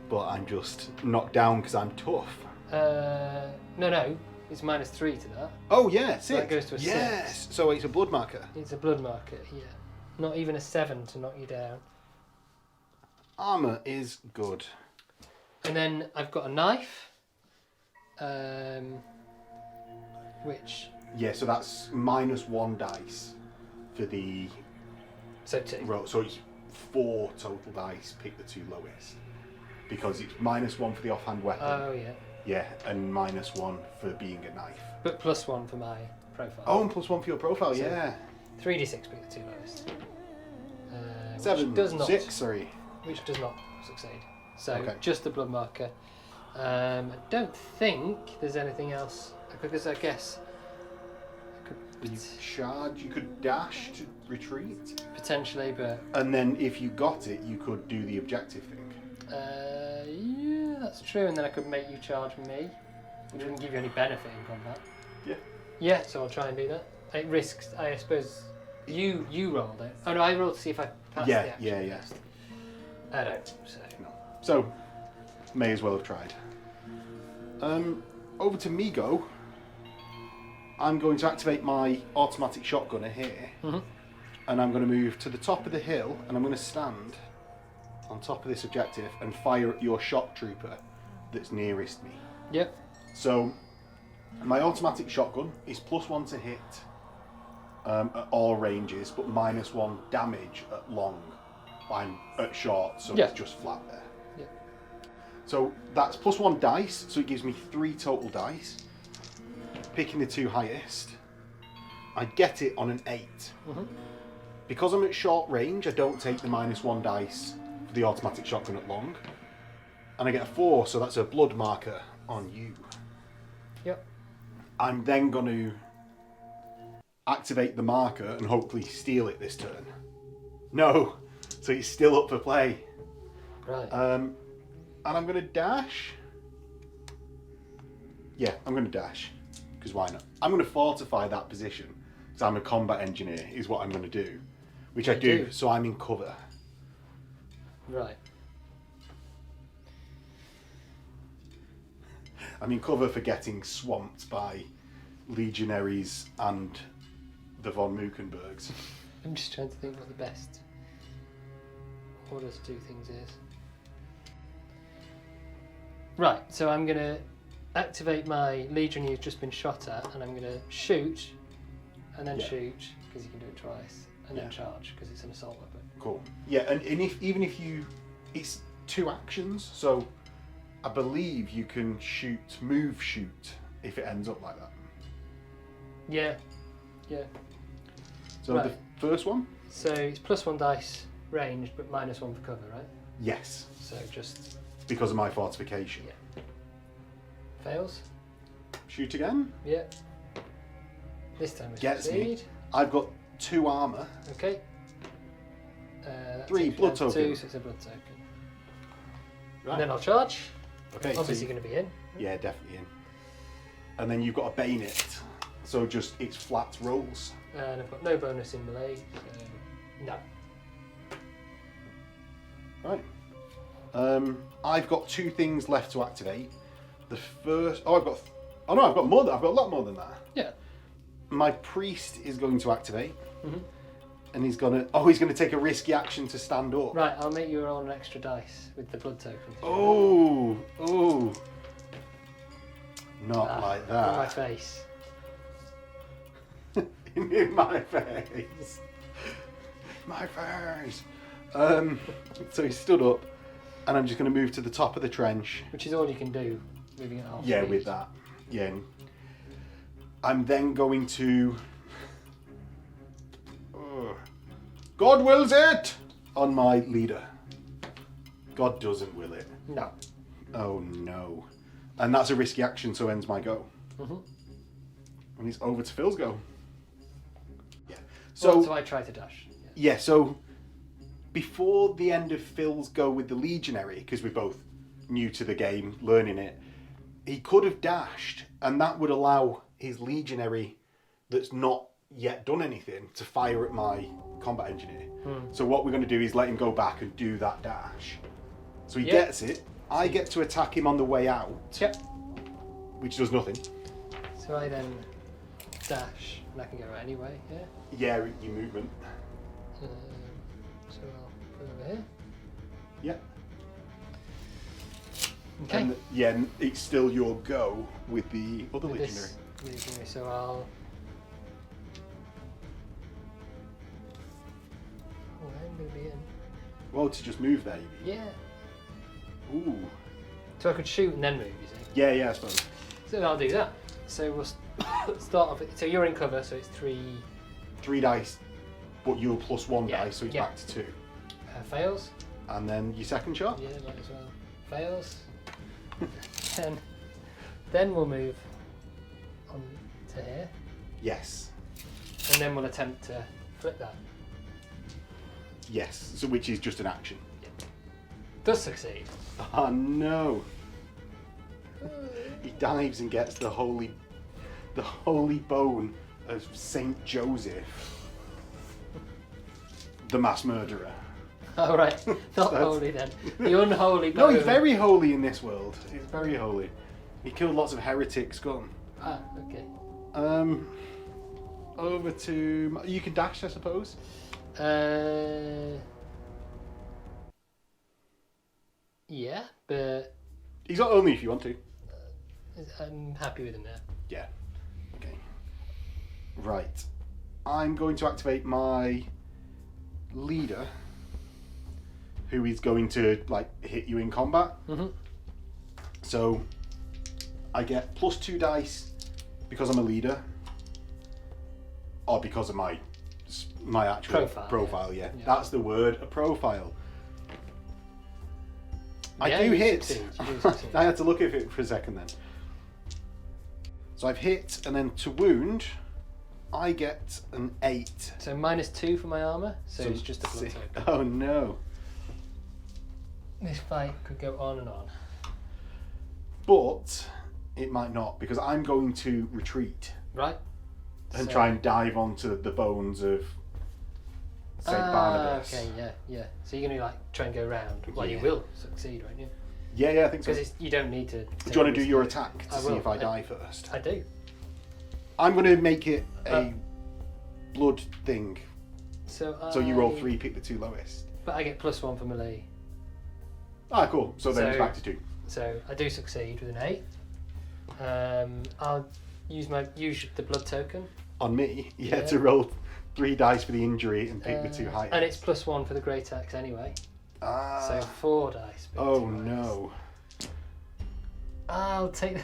Speaker 1: But I'm just knocked down because I'm tough.
Speaker 2: No, it's -3 to that.
Speaker 1: Oh yeah, 6.
Speaker 2: So that goes to a 6.
Speaker 1: Yes, so it's a blood marker.
Speaker 2: It's a blood marker. Yeah. Not even a 7 to knock you down.
Speaker 1: Armor is good.
Speaker 2: And then I've got a knife. Which
Speaker 1: Yeah, so that's -1 dice for the
Speaker 2: so 2.
Speaker 1: roll. So it's 4 total dice. Pick the 2 lowest because it's -1 for the offhand weapon.
Speaker 2: Oh yeah.
Speaker 1: Yeah, and -1 for being a knife.
Speaker 2: But +1 for my profile.
Speaker 1: Oh, and +1 for your profile.
Speaker 2: So-
Speaker 1: Yeah.
Speaker 2: 3d6 pick the 2 lowest.
Speaker 1: 7.
Speaker 2: Which does not
Speaker 1: 6. Sorry.
Speaker 2: which does not succeed. So
Speaker 1: Okay.
Speaker 2: just the blood marker. I don't think there's anything else Because I guess
Speaker 1: You charge, you could dash to retreat.
Speaker 2: potentially, but
Speaker 1: And then if you got it, you could do the objective thing.
Speaker 2: yeah, that's true. And then I could make you charge me, which wouldn't give you any benefit in combat.
Speaker 1: Yeah.
Speaker 2: Yeah, so I'll try and do that. It risks, I suppose. You rolled it. Oh no, I rolled to see if I passed the action.
Speaker 1: Yeah.
Speaker 2: Test. I don't. So.
Speaker 1: No. So, may as well have tried. Over to Migo. I'm going to activate my automatic shotgunner here, and I'm going to move to the top of the hill, and I'm going to stand on top of this objective and fire at your shock trooper that's nearest me.
Speaker 2: Yep.
Speaker 1: So, my automatic shotgun is +1 to hit at all ranges, but -1 damage at long. I'm at short, so it's just flat there.
Speaker 2: Yeah.
Speaker 1: So that's +1 dice, so it gives me 3 total dice. Picking the 2 highest, I get it on an 8. Because I'm at short range, I don't take the -1 dice for the automatic shotgun at long, and I get a 4, so that's a blood marker on you.
Speaker 2: Yep.
Speaker 1: I'm then going to activate the marker and hopefully steal it this turn. No, so it's still up for play.
Speaker 2: Right.
Speaker 1: And I'm going to dash. Yeah, I'm going to dash. Because why not? I'm going to fortify that position. Because I'm a combat engineer, is what I'm going to do. Which I do, so I'm in cover.
Speaker 2: Right.
Speaker 1: I'm in cover for getting swamped by legionaries and the von Mukenbergs.
Speaker 2: I'm just trying to think what the best order to do things is. Right, so I'm going to activate my Legion who's just been shot at, and I'm going to shoot, and then shoot, because you can do it twice, and then charge, because it's an assault weapon.
Speaker 1: Cool. Yeah, and even if you... It's 2 actions, so I believe you can move shoot, if it ends up like that.
Speaker 2: Yeah.
Speaker 1: So the first one?
Speaker 2: So it's +1 dice ranged, but -1 for cover, right?
Speaker 1: Yes.
Speaker 2: So just...
Speaker 1: Because of my fortification.
Speaker 2: Yeah. Fails?
Speaker 1: Shoot again.
Speaker 2: Yeah. This time it's
Speaker 1: Gets
Speaker 2: succeed.
Speaker 1: me. I've got 2 armour.
Speaker 2: Okay.
Speaker 1: 3 blood token.
Speaker 2: 2, so it's a blood token.
Speaker 1: Right.
Speaker 2: And then I'll charge.
Speaker 1: Okay.
Speaker 2: Obviously going to be in.
Speaker 1: Yeah, definitely in. And then you've got a bayonet. So just, it's flat rolls.
Speaker 2: And I've got no bonus in melee, so no.
Speaker 1: Right. I've got 2 things left to activate. The first... I've got more. I've got a lot more than that.
Speaker 2: Yeah.
Speaker 1: My priest is going to activate. And he's gonna take a risky action to stand up.
Speaker 2: Right, I'll make you roll an extra dice with the blood token.
Speaker 1: Oh. Not like that.
Speaker 2: In my face.
Speaker 1: In my face. My face. So he stood up, and I'm just going to move to the top of the trench.
Speaker 2: Which is all you can do, moving at half
Speaker 1: Yeah,
Speaker 2: speed.
Speaker 1: with that. Yeah. I'm then going to... God wills it! On my leader. God doesn't will it.
Speaker 2: No.
Speaker 1: Oh no. And that's a risky action, so ends my go. And it's over to Phil's go. Yeah.
Speaker 2: So I try to dash.
Speaker 1: Yeah, so before the end of Phil's go with the Legionary, because we're both new to the game, learning it, he could have dashed, and that would allow his Legionary that's not yet done anything to fire at my combat engineer. So what we're going to do is let him go back and do that dash. So he gets it. I get to attack him on the way out.
Speaker 2: Yep.
Speaker 1: Which does nothing.
Speaker 2: So I then dash, and I can go right anyway, yeah?
Speaker 1: Yeah, your movement.
Speaker 2: So I'll go over here.
Speaker 1: Yeah.
Speaker 2: Okay.
Speaker 1: And it's still your go with the other
Speaker 2: With
Speaker 1: Legionary.
Speaker 2: this Legionary, so I'll... Oh, I'm going to be in.
Speaker 1: Well, to just move there, you mean?
Speaker 2: Yeah.
Speaker 1: Ooh.
Speaker 2: So I could shoot and then move, you see?
Speaker 1: Yeah, I suppose.
Speaker 2: So I'll do that. So we'll start off. So you're in cover, so it's 3
Speaker 1: dice, but you're +1
Speaker 2: Yeah,
Speaker 1: dice, so it's
Speaker 2: yeah.
Speaker 1: back to 2.
Speaker 2: fails.
Speaker 1: And then your second shot?
Speaker 2: Yeah, might as well. Fails. Then we'll move to here.
Speaker 1: Yes.
Speaker 2: And then we'll attempt to flip that.
Speaker 1: Yes. So which is just an action.
Speaker 2: Does succeed.
Speaker 1: Oh no. He dives and gets the holy bone of Saint Joseph, the mass murderer.
Speaker 2: Oh right, not holy then. The unholy
Speaker 1: No,
Speaker 2: bone.
Speaker 1: he's very holy in this world. He's very holy. He killed lots of heretics. Go on.
Speaker 2: Ah, okay.
Speaker 1: Over to you can dash, I suppose.
Speaker 2: Yeah, but
Speaker 1: He's not only if you want to.
Speaker 2: I'm happy with him there.
Speaker 1: Yeah. Okay. Right. I'm going to activate my leader, who is going to like hit you in combat.
Speaker 2: Mm-hmm.
Speaker 1: So I get +2 dice because I'm a leader, or because of my actual profile. Yeah. That's the word, a profile.
Speaker 2: Yeah,
Speaker 1: I do
Speaker 2: you
Speaker 1: hit.
Speaker 2: succeed, you do succeed.
Speaker 1: I had to look at it for a second then. So I've hit, and then to wound, I get an 8.
Speaker 2: So -2 for my armour, so it's just a blood token.
Speaker 1: Oh no.
Speaker 2: This fight could go on and on.
Speaker 1: But it might not, because I'm going to retreat
Speaker 2: Right.
Speaker 1: and try and dive onto the bones of St. Barnabas.
Speaker 2: Okay, yeah. So you're going to like try and go round. Well, you
Speaker 1: Yeah.
Speaker 2: will succeed, won't you?
Speaker 1: Yeah, I think so.
Speaker 2: Because you don't need to.
Speaker 1: Do you want to do your attack to
Speaker 2: I
Speaker 1: see
Speaker 2: will.
Speaker 1: if I die first?
Speaker 2: I do.
Speaker 1: I'm going to make it a blood thing.
Speaker 2: So
Speaker 1: you roll 3, pick the 2 lowest.
Speaker 2: But I get +1 for melee.
Speaker 1: Ah, cool. So then it's
Speaker 2: So-
Speaker 1: back to 2.
Speaker 2: So I do succeed with an 8. I'll use the blood token.
Speaker 1: On me,
Speaker 2: Yeah.
Speaker 1: to roll 3 dice for the injury and pick the 2 highest.
Speaker 2: And it's +1 for the great axe anyway. So 4 dice. pick
Speaker 1: Oh
Speaker 2: 2 highest.
Speaker 1: no.
Speaker 2: I'll take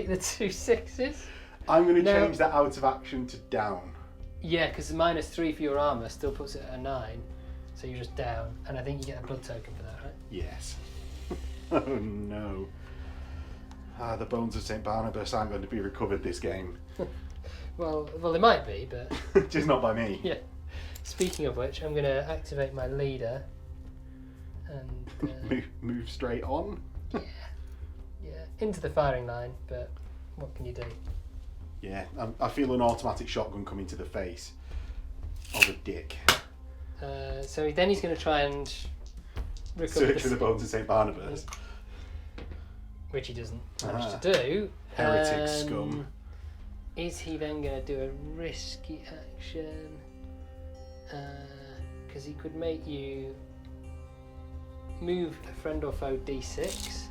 Speaker 2: the 2 6s.
Speaker 1: I'm going to
Speaker 2: No.
Speaker 1: change that out of action to down.
Speaker 2: Yeah, because the -3 for your armour still puts it at a 9. So you're just down. And I think you get a blood token for that, right?
Speaker 1: Yes. Oh no. The bones of St. Barnabas aren't going to be recovered this game.
Speaker 2: Well, they might be, but
Speaker 1: Just not by me.
Speaker 2: yeah. Speaking of which, I'm going to activate my leader. And
Speaker 1: Move straight on.
Speaker 2: yeah, into the firing line. But what can you do?
Speaker 1: Yeah, I feel an automatic shotgun coming to the face of a dick.
Speaker 2: So then he's going to try and recover
Speaker 1: Search for the bones of St. Barnabas.
Speaker 2: which he doesn't manage to do.
Speaker 1: Heretic scum.
Speaker 2: Is he then going to do a risky action? Because he could make you move a friend or foe d6.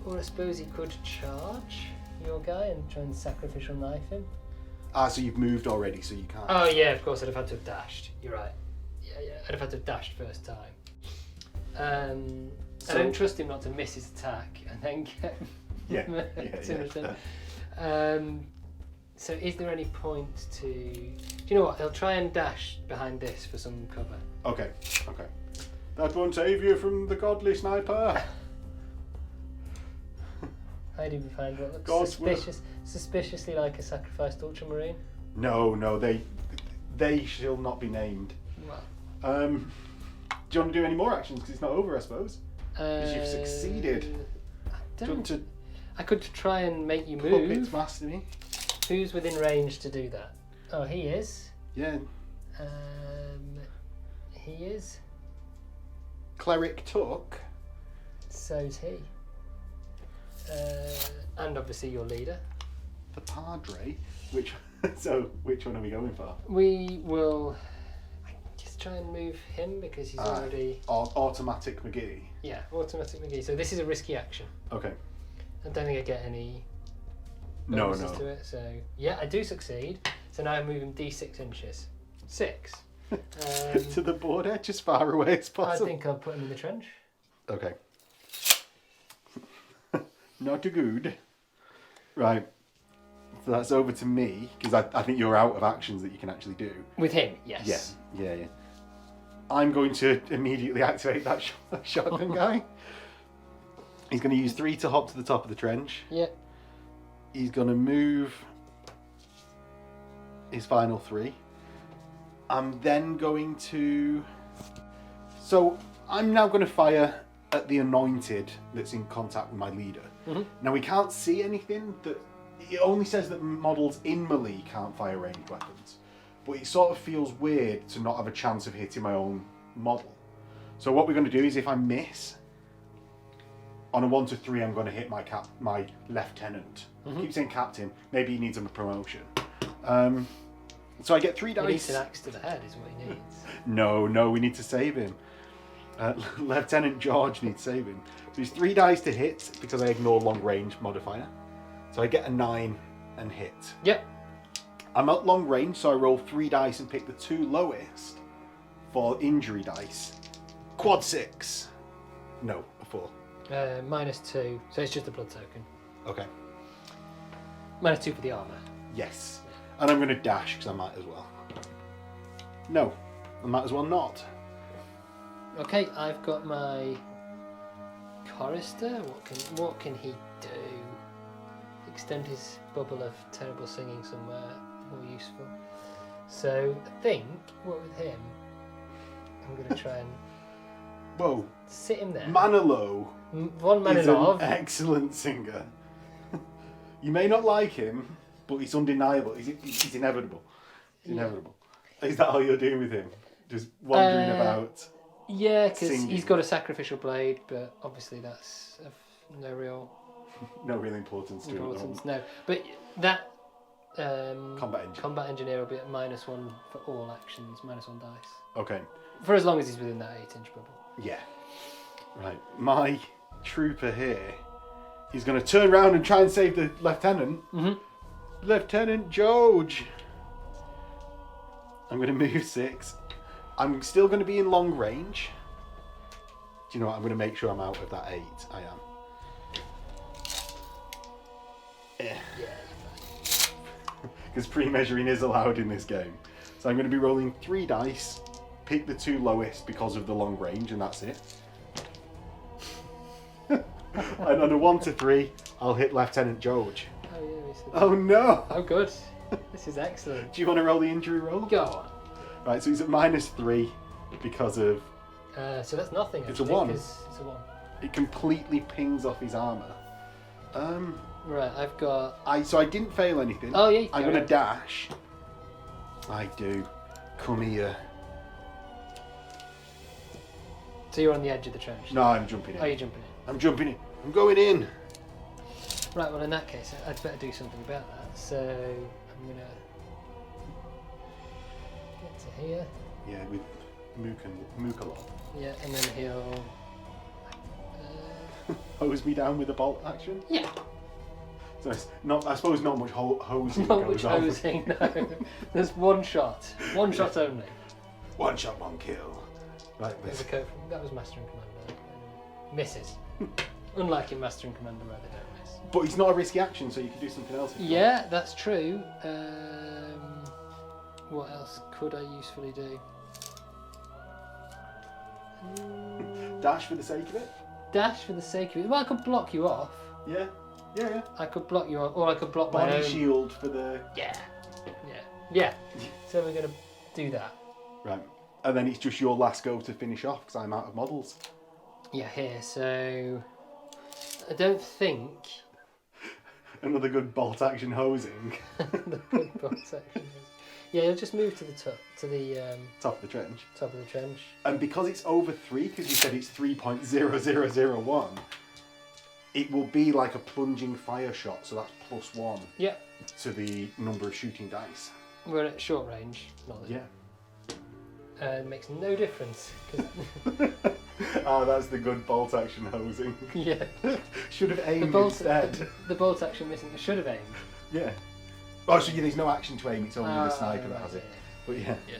Speaker 2: Or I suppose he could charge your guy and try and sacrificial knife him.
Speaker 1: So you've moved already, so you can't.
Speaker 2: Oh yeah, of course I'd have had to have dashed. You're right. Yeah. I'd have had to have dashed first time. I don't trust him not to miss his attack and then get
Speaker 1: Yeah.
Speaker 2: So is there any point to... Do you know what? He'll try and dash behind this for some cover.
Speaker 1: Okay. That won't save you from the godly sniper.
Speaker 2: Hiding behind what looks suspiciously like a sacrificed ultramarine.
Speaker 1: No, they shall not be named.
Speaker 2: Well,
Speaker 1: Do you want to do any more actions? Because it's not over, I suppose. Because you've succeeded.
Speaker 2: I could try and make you
Speaker 1: Puppet
Speaker 2: move.
Speaker 1: master me.
Speaker 2: Who's within range to do that? Oh, he is.
Speaker 1: Yeah.
Speaker 2: He is.
Speaker 1: Cleric Tuck.
Speaker 2: So's he. And obviously your leader.
Speaker 1: The Padre. Which one are we going for?
Speaker 2: We will just try and move him because he's already...
Speaker 1: Automatic McGee.
Speaker 2: Yeah, automatic McGee. So this is a risky action.
Speaker 1: Okay.
Speaker 2: I don't think I get any
Speaker 1: No.
Speaker 2: bonuses to it. So yeah, I do succeed. So now I move him d6 inches. 6.
Speaker 1: To the border, as far away as
Speaker 2: I
Speaker 1: possible.
Speaker 2: think I'll put him in the trench.
Speaker 1: Okay. Not too good. Right. So that's over to me, because I think you're out of actions that you can actually do.
Speaker 2: With him, yes.
Speaker 1: Yeah. I'm going to immediately activate that shotgun guy. He's going to use 3 to hop to the top of the trench.
Speaker 2: Yep.
Speaker 1: He's going to move his final 3. I'm then going to... So I'm now going to fire at the anointed that's in contact with my leader.
Speaker 2: Mm-hmm.
Speaker 1: Now we can't see anything. That it only says that models in melee can't fire ranged weapons. But it sort of feels weird to not have a chance of hitting my own model. So what we're going to do is if I miss, on a 1 to 3 I'm going to hit my lieutenant.
Speaker 2: Mm-hmm.
Speaker 1: Keep saying captain, maybe he needs a promotion. So I get 3 dice.
Speaker 2: He needs an axe to the head is what he needs.
Speaker 1: No, we need to save him. Lieutenant George needs saving. So he's 3 dice to hit because I ignore long range modifier. So I get a 9 and hit.
Speaker 2: Yep.
Speaker 1: I'm at long range, so I roll 3 dice and pick the 2 lowest for injury dice. Quad 6. No, a 4.
Speaker 2: -2, so it's just a blood token.
Speaker 1: Okay.
Speaker 2: -2 for the armor.
Speaker 1: Yes. And I'm going to dash because I might as well. No, I might as well not.
Speaker 2: Okay, I've got my chorister. What can he do? Extend his bubble of terrible singing somewhere more useful. So I think what with him, I'm going to try and
Speaker 1: Whoa.
Speaker 2: sit him there.
Speaker 1: Manolo
Speaker 2: One man
Speaker 1: is
Speaker 2: in
Speaker 1: an
Speaker 2: of.
Speaker 1: excellent singer. You may not like him, but it's undeniable. It's inevitable. It's inevitable. Is that all you're doing with him? Just wandering about?
Speaker 2: Yeah, because
Speaker 1: singing?
Speaker 2: he's got a sacrificial blade, but obviously that's of no real
Speaker 1: importance to
Speaker 2: importance.
Speaker 1: it.
Speaker 2: No, but that
Speaker 1: Combat
Speaker 2: engineer will be at -1 for all actions, -1 dice.
Speaker 1: Okay.
Speaker 2: For as long as he's within that 8-inch bubble.
Speaker 1: Yeah. Right. My trooper here is going to turn around and try and save the lieutenant.
Speaker 2: Mm-hmm.
Speaker 1: Lieutenant George. I'm going to move 6. I'm still going to be in long range. Do you know what? I'm going to make sure I'm out of that 8. I am. Because pre-measuring is allowed in this game. So I'm going to be rolling 3 dice, pick the 2 lowest because of the long range, and that's it. And on a 1 to 3, I'll hit Lieutenant George.
Speaker 2: Oh yeah, we said
Speaker 1: Oh no!
Speaker 2: Oh good. This is excellent.
Speaker 1: Do you want to roll the injury roll?
Speaker 2: Go on.
Speaker 1: Right, so he's at -3 because of...
Speaker 2: So that's nothing.
Speaker 1: It's a
Speaker 2: actually,
Speaker 1: 1.
Speaker 2: 'cause it's a 1.
Speaker 1: It completely pings off his armour.
Speaker 2: Right, I've got.
Speaker 1: So I didn't fail anything.
Speaker 2: Oh yeah.
Speaker 1: I'm going to dash. I do. Come here.
Speaker 2: So you're on the edge of the trench.
Speaker 1: No, I'm jumping in.
Speaker 2: Oh, you're jumping in.
Speaker 1: I'm jumping in. I'm going in.
Speaker 2: Right, well in that case, I'd better do something about that. So I'm gonna get to here.
Speaker 1: Yeah, with Mook a lot.
Speaker 2: Yeah, and then he'll.
Speaker 1: Hose me down with a bolt action.
Speaker 2: Yeah.
Speaker 1: So it's not. I suppose not much hosing
Speaker 2: Not
Speaker 1: goes
Speaker 2: much
Speaker 1: on.
Speaker 2: hosing. No. There's one shot. One shot only.
Speaker 1: One shot, one kill. Right.
Speaker 2: There's a code from, that was Master and Commander. Misses. Unlike in Master and Commander where they don't miss.
Speaker 1: But it's not a risky action, so you can do something else. If you
Speaker 2: Yeah, that's true. What else could I usefully do?
Speaker 1: want. Dash for the sake of it.
Speaker 2: Dash for the sake of it. Well, I could block you off.
Speaker 1: Yeah. Yeah.
Speaker 2: I could block you off, or I could block my
Speaker 1: Body
Speaker 2: own.
Speaker 1: shield for the.
Speaker 2: Yeah. So we're gonna do that.
Speaker 1: Right. And then it's just your last go to finish off because I'm out of models.
Speaker 2: Yeah, here. So I don't think.
Speaker 1: Another good bolt action hosing.
Speaker 2: The good bolt action is- Yeah, you'll just move to the top,
Speaker 1: Top of the trench.
Speaker 2: top of the trench.
Speaker 1: And because it's over 3, because you said it's 3.0001, it will be like a plunging fire shot, so that's +1
Speaker 2: Yeah,
Speaker 1: to the number of shooting dice.
Speaker 2: we're at short range. Not that.
Speaker 1: Yeah.
Speaker 2: It makes no difference. 'Cause
Speaker 1: Oh, that's the good bolt action hosing.
Speaker 2: yeah,
Speaker 1: Should have
Speaker 2: the
Speaker 1: aimed
Speaker 2: bolt,
Speaker 1: instead.
Speaker 2: the bolt action missing. I should have aimed.
Speaker 1: Yeah. Oh, so yeah, there's no action to aim, it's only the sniper that
Speaker 2: right,
Speaker 1: has it.
Speaker 2: yeah.
Speaker 1: But yeah.
Speaker 2: Yeah.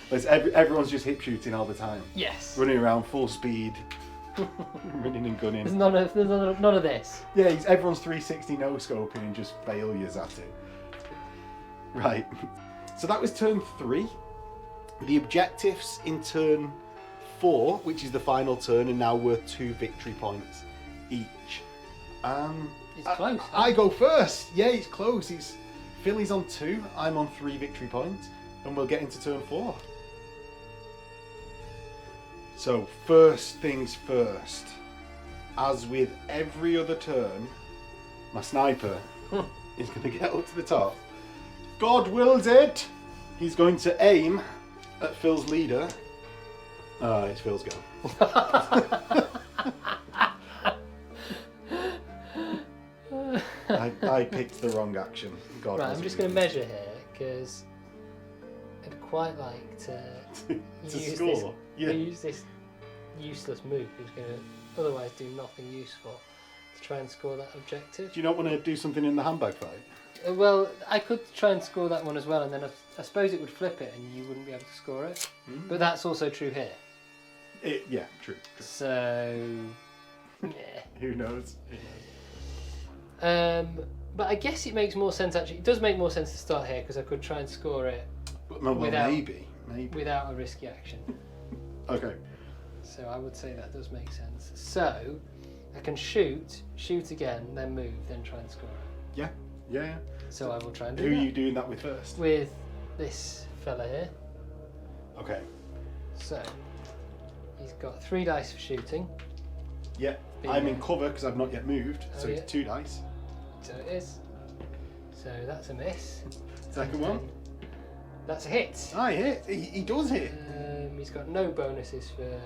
Speaker 1: But everyone's just hip shooting all the time.
Speaker 2: Yes.
Speaker 1: Running around full speed. Running and gunning.
Speaker 2: There's none of this.
Speaker 1: Yeah, everyone's 360 no scoping and just failures at it. Right. So that was turn 3. The objectives in turn 4, which is the final turn, are now worth 2 victory points each.
Speaker 2: It's close.
Speaker 1: I go first. Yeah, it's close. Philly's on 2. I'm on 3 victory points, and we'll get into turn 4. So first things first. As with every other turn, my sniper is going to get up to the top. God wills it. He's going to aim at Phil's leader. It's Phil's go. I picked the wrong action. God,
Speaker 2: right, I'm just going to measure here because I'd quite like to use this useless move. It's going to otherwise do nothing useful to try and score that objective.
Speaker 1: Do you not want to do something in the handbag fight?
Speaker 2: Well, I could try and score that one as well, and then I suppose it would flip it and you wouldn't be able to score it. Mm. But that's also true here.
Speaker 1: Yeah, true.
Speaker 2: So, yeah.
Speaker 1: Who knows?
Speaker 2: But I guess it makes more sense actually. It does make more sense to start here because I could try and score it
Speaker 1: maybe
Speaker 2: without a risky action.
Speaker 1: Okay.
Speaker 2: So I would say that does make sense. So I can shoot again, then move, then try and score it.
Speaker 1: Yeah.
Speaker 2: So I will try and do
Speaker 1: that. Who are
Speaker 2: that.
Speaker 1: you doing that with first?
Speaker 2: With this fella here.
Speaker 1: Okay.
Speaker 2: So he's got 3 dice for shooting.
Speaker 1: Yeah. I'm in cover because I've not yet moved, so it's 2 dice.
Speaker 2: So it is. So that's a miss.
Speaker 1: Second one.
Speaker 2: That's a hit.
Speaker 1: I hit. He does hit.
Speaker 2: He's got no bonuses for.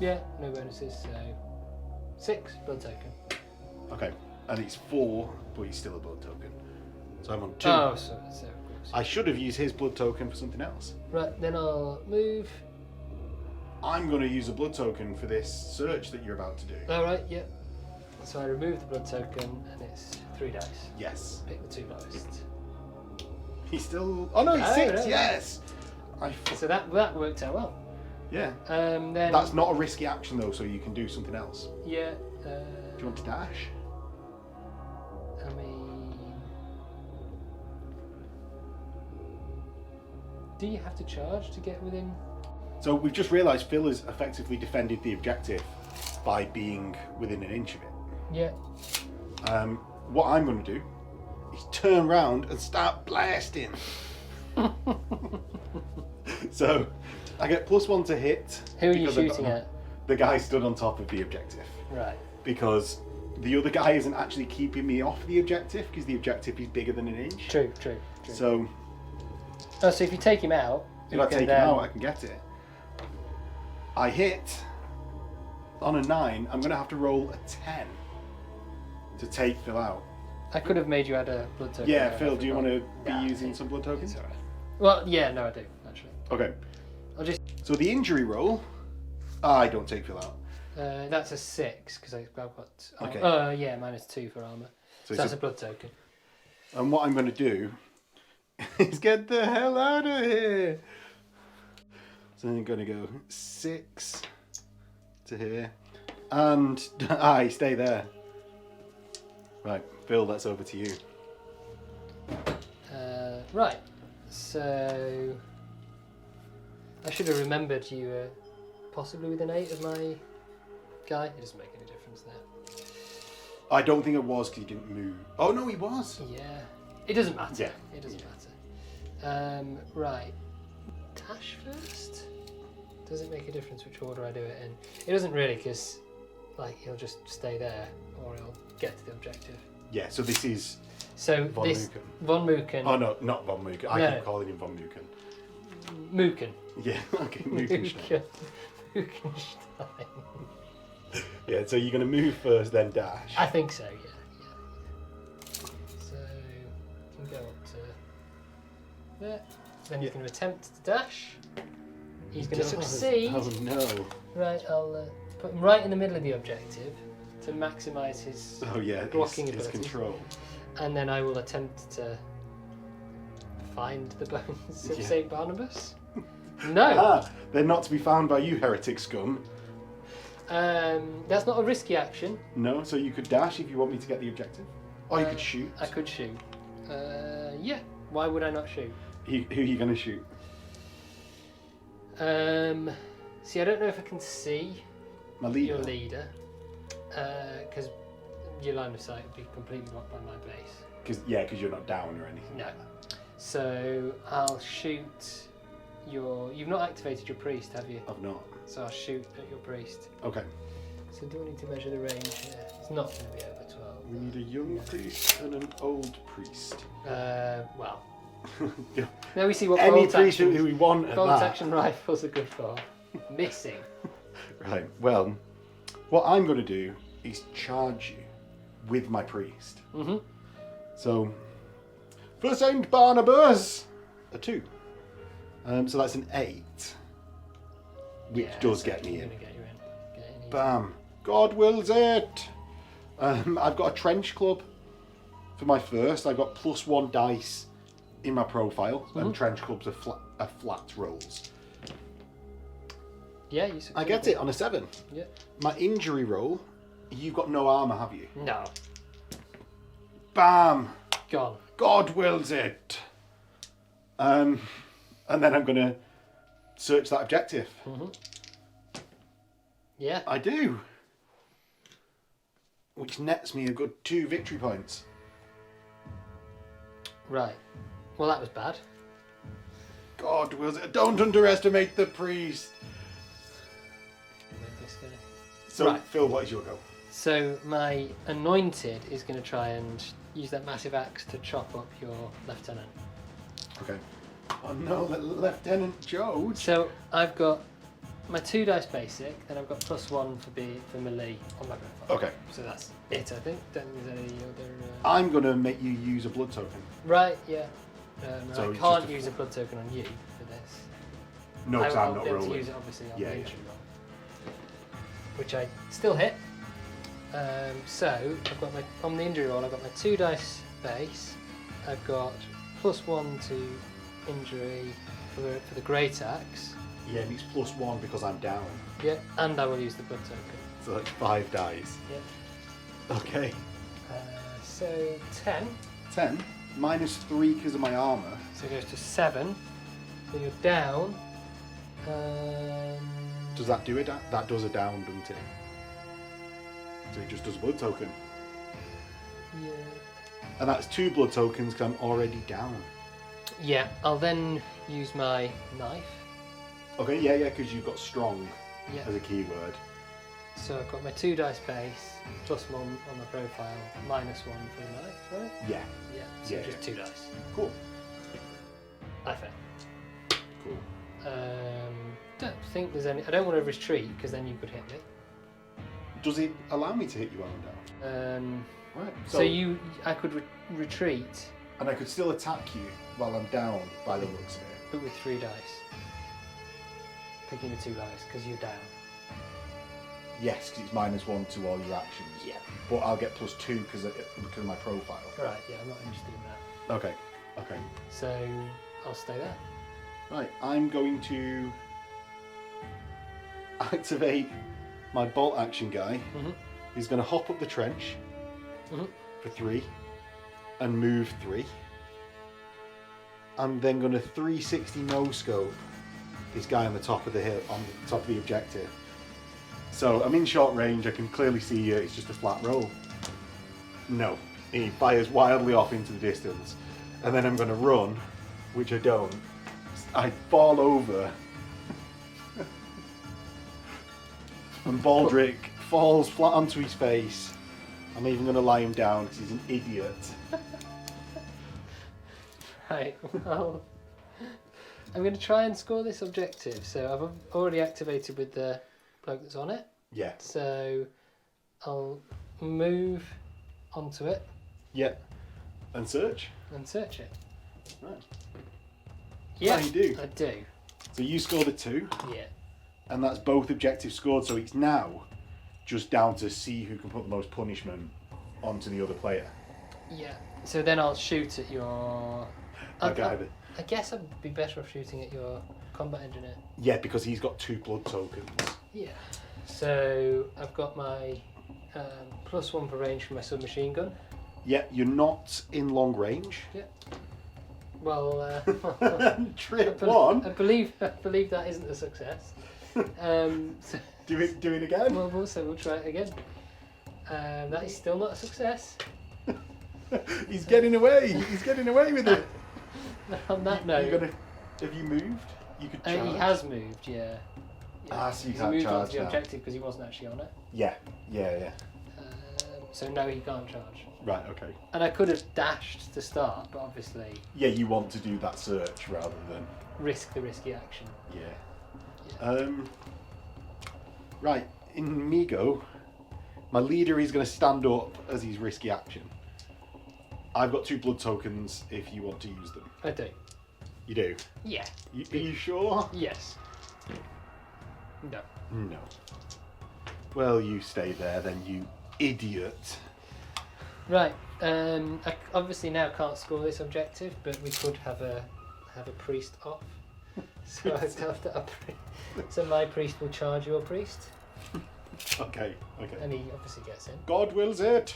Speaker 2: No bonuses. So 6 blood token.
Speaker 1: Okay, and it's 4, but he's still a blood token. So I'm on 2.
Speaker 2: Oh, so of course.
Speaker 1: I should have used his blood token for something else.
Speaker 2: Right, then I'll move.
Speaker 1: I'm going to use a blood token for this search that you're about to do.
Speaker 2: Alright, yep. So I remove the blood token and it's 3 dice.
Speaker 1: Yes.
Speaker 2: Pick the 2 lowest.
Speaker 1: He's still... Oh no, he's 6,
Speaker 2: no.
Speaker 1: yes!
Speaker 2: So that worked out well.
Speaker 1: Yeah.
Speaker 2: Then
Speaker 1: that's not a risky action though, so you can do something else.
Speaker 2: Yeah.
Speaker 1: Do you want to dash?
Speaker 2: I mean... Do you have to charge to get within...
Speaker 1: So we've just realised Phil has effectively defended the objective by being within an inch of it.
Speaker 2: Yeah.
Speaker 1: What I'm going to do is turn round and start blasting. So I get +1 to hit.
Speaker 2: Who are you shooting at?
Speaker 1: The guy stood on top of the objective.
Speaker 2: Right.
Speaker 1: Because the other guy isn't actually keeping me off the objective because the objective is bigger than an inch.
Speaker 2: True.
Speaker 1: So...
Speaker 2: so if you take him out...
Speaker 1: If I take him out, I can get it. I hit on a 9. I'm going to have to roll a 10 to take Phil out.
Speaker 2: I could have made you add a blood token.
Speaker 1: Yeah, Phil, do you want to be using some blood tokens?
Speaker 2: It's alright. Well, yeah, no, I do, actually.
Speaker 1: Okay.
Speaker 2: I'll just...
Speaker 1: So the injury roll, I don't take Phil out.
Speaker 2: That's a 6, because I've got...
Speaker 1: Okay.
Speaker 2: -2 for armour. So that's a blood token.
Speaker 1: And what I'm going to do is get the hell out of here. So I'm going to go 6 to here. And stay there. Right, Phil, that's over to you.
Speaker 2: Right, so I should have remembered you were possibly within 8 of my guy. It doesn't make any difference there.
Speaker 1: I don't think it was because he didn't move. Oh no, he was.
Speaker 2: Yeah, it doesn't matter.
Speaker 1: Yeah.
Speaker 2: It doesn't matter. Right, dash first. Does it make a difference which order I do it in? It doesn't really, because like he'll just stay there or he'll get to the objective.
Speaker 1: Yeah, so this is
Speaker 2: Von Mooken.
Speaker 1: Oh no, not Von Mooken. I keep calling him Von Mooken.
Speaker 2: Mooken.
Speaker 1: Yeah, okay, Mookenstein.
Speaker 2: Mookenstein.
Speaker 1: Yeah, so you're going to move first, then dash.
Speaker 2: I think so, yeah. So you can go up to there. Then he's going to attempt to dash. He's going to succeed.
Speaker 1: Oh no.
Speaker 2: Right, I'll put him right in the middle of the objective to maximise his blocking ability.
Speaker 1: His control.
Speaker 2: And then I will attempt to find the bones of St. Barnabas. No!
Speaker 1: They're not to be found by you, heretic scum.
Speaker 2: That's not a risky action.
Speaker 1: No, so you could dash if you want me to get the objective. Or you could shoot.
Speaker 2: I could shoot. Yeah, why would I not shoot?
Speaker 1: Who are you going to shoot?
Speaker 2: See, I don't know if I can see
Speaker 1: My leader.
Speaker 2: your leader. Because your line of sight would be completely blocked by my base.
Speaker 1: Because you're not down or anything.
Speaker 2: No.
Speaker 1: Like that.
Speaker 2: So I'll shoot your... You've not activated your priest, have you?
Speaker 1: I've not.
Speaker 2: So I'll shoot at your priest.
Speaker 1: Okay.
Speaker 2: So do I need to measure the range here? It's not going to be over 12.
Speaker 1: We need a young priest and an old priest.
Speaker 2: Well...
Speaker 1: Yeah.
Speaker 2: Now we see what
Speaker 1: Any
Speaker 2: bolt
Speaker 1: priest
Speaker 2: action,
Speaker 1: who we want at
Speaker 2: bolt
Speaker 1: that.
Speaker 2: action rifles are good for. Missing.
Speaker 1: Right, well, what I'm going to do is charge you with my priest.
Speaker 2: Mm-hmm.
Speaker 1: So, for Saint Barnabas, a 2. So that's an 8, which does get me in.
Speaker 2: Get you in. Get in easy.
Speaker 1: Bam. God wills it. I've got a trench club for my first. I've got +1 dice in my profile, and trench clubs are flat rolls.
Speaker 2: Yeah, you succeed.
Speaker 1: I get it on a 7.
Speaker 2: Yeah.
Speaker 1: My injury roll, you've got no armour, have you?
Speaker 2: No.
Speaker 1: Bam!
Speaker 2: Gone.
Speaker 1: God wills it. And then I'm going to search that objective.
Speaker 2: Mm-hmm. Yeah.
Speaker 1: I do. Which nets me a good 2 victory points.
Speaker 2: Right. Well, that was bad.
Speaker 1: God wills it. Don't underestimate the priest.
Speaker 2: With this guy.
Speaker 1: So,
Speaker 2: Right.
Speaker 1: Phil, what is your go?
Speaker 2: So my anointed is going to try and use that massive axe to chop up your lieutenant.
Speaker 1: Okay. Oh no, Lieutenant Joad.
Speaker 2: So I've got my 2 dice basic, then I've got +1 for melee on my profile.
Speaker 1: Okay.
Speaker 2: So that's it, I think. Don't think there's any other.
Speaker 1: I'm going to make you use a blood token.
Speaker 2: Right, yeah.
Speaker 1: So
Speaker 2: I
Speaker 1: it's
Speaker 2: can't
Speaker 1: just a-
Speaker 2: use a blood token on you for this.
Speaker 1: No, because
Speaker 2: I'll
Speaker 1: I'm not
Speaker 2: be able to
Speaker 1: rolling.
Speaker 2: use it obviously on
Speaker 1: Yeah,
Speaker 2: the
Speaker 1: yeah.
Speaker 2: injury roll, which I still hit. So I've got on the injury roll. I've got my 2 dice base. I've got +1 to injury for the great axe.
Speaker 1: Yeah, and it's +1 because I'm down.
Speaker 2: Yeah, and I will use the blood token.
Speaker 1: So that's 5 dice.
Speaker 2: Yeah.
Speaker 1: Okay.
Speaker 2: So 10.
Speaker 1: 10. -3 because of my armour.
Speaker 2: So it goes to 7. So you're down.
Speaker 1: Does that do it? That does a down, doesn't it? So it just does a blood token.
Speaker 2: Yeah.
Speaker 1: And that's 2 blood tokens because I'm already down.
Speaker 2: Yeah. I'll then use my knife.
Speaker 1: Okay, yeah, because you've got strong
Speaker 2: Yeah.
Speaker 1: as a keyword.
Speaker 2: So I've got my 2 dice base, +1 on my profile, -1 for the knife, right?
Speaker 1: Yeah.
Speaker 2: Yeah. So
Speaker 1: Yeah,
Speaker 2: just
Speaker 1: yeah.
Speaker 2: 2 dice.
Speaker 1: Cool.
Speaker 2: I fail.
Speaker 1: Cool.
Speaker 2: Don't think there's any. I don't want to retreat because then you could hit me.
Speaker 1: Does it allow me to hit you while I'm down? Right.
Speaker 2: So I could retreat,
Speaker 1: And I could still attack you while I'm down by the looks of it.
Speaker 2: but with 3 dice. Picking the 2 dice because you're down.
Speaker 1: Yes, because it's -1 to all your actions.
Speaker 2: Yeah.
Speaker 1: But I'll get +2 because of my profile.
Speaker 2: Right. Yeah. I'm not interested in that.
Speaker 1: Okay. Okay.
Speaker 2: So I'll stay there.
Speaker 1: Right. I'm going to activate my bolt action guy.
Speaker 2: Mhm.
Speaker 1: He's going to hop up the trench
Speaker 2: Mhm.
Speaker 1: for 3 and move 3. I'm then going to 360 no scope this guy on the top of the hill, on the top of the objective. So I'm in short range. I can clearly see you. It's just a flat roll. No, he fires wildly off into the distance, and then I'm going to run, which I don't. I fall over, and Baldric falls flat onto his face. I'm even going to lie him down because he's an idiot.
Speaker 2: Right. Well, I'm going to try and score this objective. So I've already activated with the bloke that's on it.
Speaker 1: Yeah.
Speaker 2: So I'll move onto it
Speaker 1: Yeah. And search.
Speaker 2: and search it.
Speaker 1: Right.
Speaker 2: Yeah,
Speaker 1: you do.
Speaker 2: I do.
Speaker 1: So you scored a 2,
Speaker 2: Yeah.
Speaker 1: and that's both objectives scored. So it's now just down to see who can put the most punishment onto the other player.
Speaker 2: Yeah. So then I'll shoot at your.
Speaker 1: Okay.
Speaker 2: I guess I'd be better off shooting at your combat engineer.
Speaker 1: Yeah, because he's got 2 blood tokens.
Speaker 2: Yeah. So I've got my +1 for range for my submachine gun.
Speaker 1: Yeah, you're not in long range.
Speaker 2: Yeah. Well,
Speaker 1: Trip 1.
Speaker 2: I believe that isn't a success. So,
Speaker 1: Do it again.
Speaker 2: we'll try it again. That is still not a success.
Speaker 1: He's getting away. He's getting away with it.
Speaker 2: On that note,
Speaker 1: Have you moved? You could charge.
Speaker 2: he has moved. Yeah.
Speaker 1: So you
Speaker 2: He
Speaker 1: can't
Speaker 2: moved
Speaker 1: charge
Speaker 2: onto the
Speaker 1: now.
Speaker 2: objective because he wasn't actually on it.
Speaker 1: Yeah.
Speaker 2: So no, he can't charge.
Speaker 1: Right. Okay.
Speaker 2: And I could have dashed to start, but obviously
Speaker 1: Yeah, you want to do that search rather than
Speaker 2: risk the risky action.
Speaker 1: yeah. Right. In Migo, my leader is going to stand up as his risky action. I've got 2 blood tokens if you want to use them.
Speaker 2: I do.
Speaker 1: You do?
Speaker 2: Yeah.
Speaker 1: Are you sure?
Speaker 2: Yes. No.
Speaker 1: No. Well, you stay there then, you idiot.
Speaker 2: Right. I obviously now can't score this objective, but we could have a priest off. So I have to so my priest will charge your priest,
Speaker 1: Okay.
Speaker 2: and he obviously gets in.
Speaker 1: God wills it.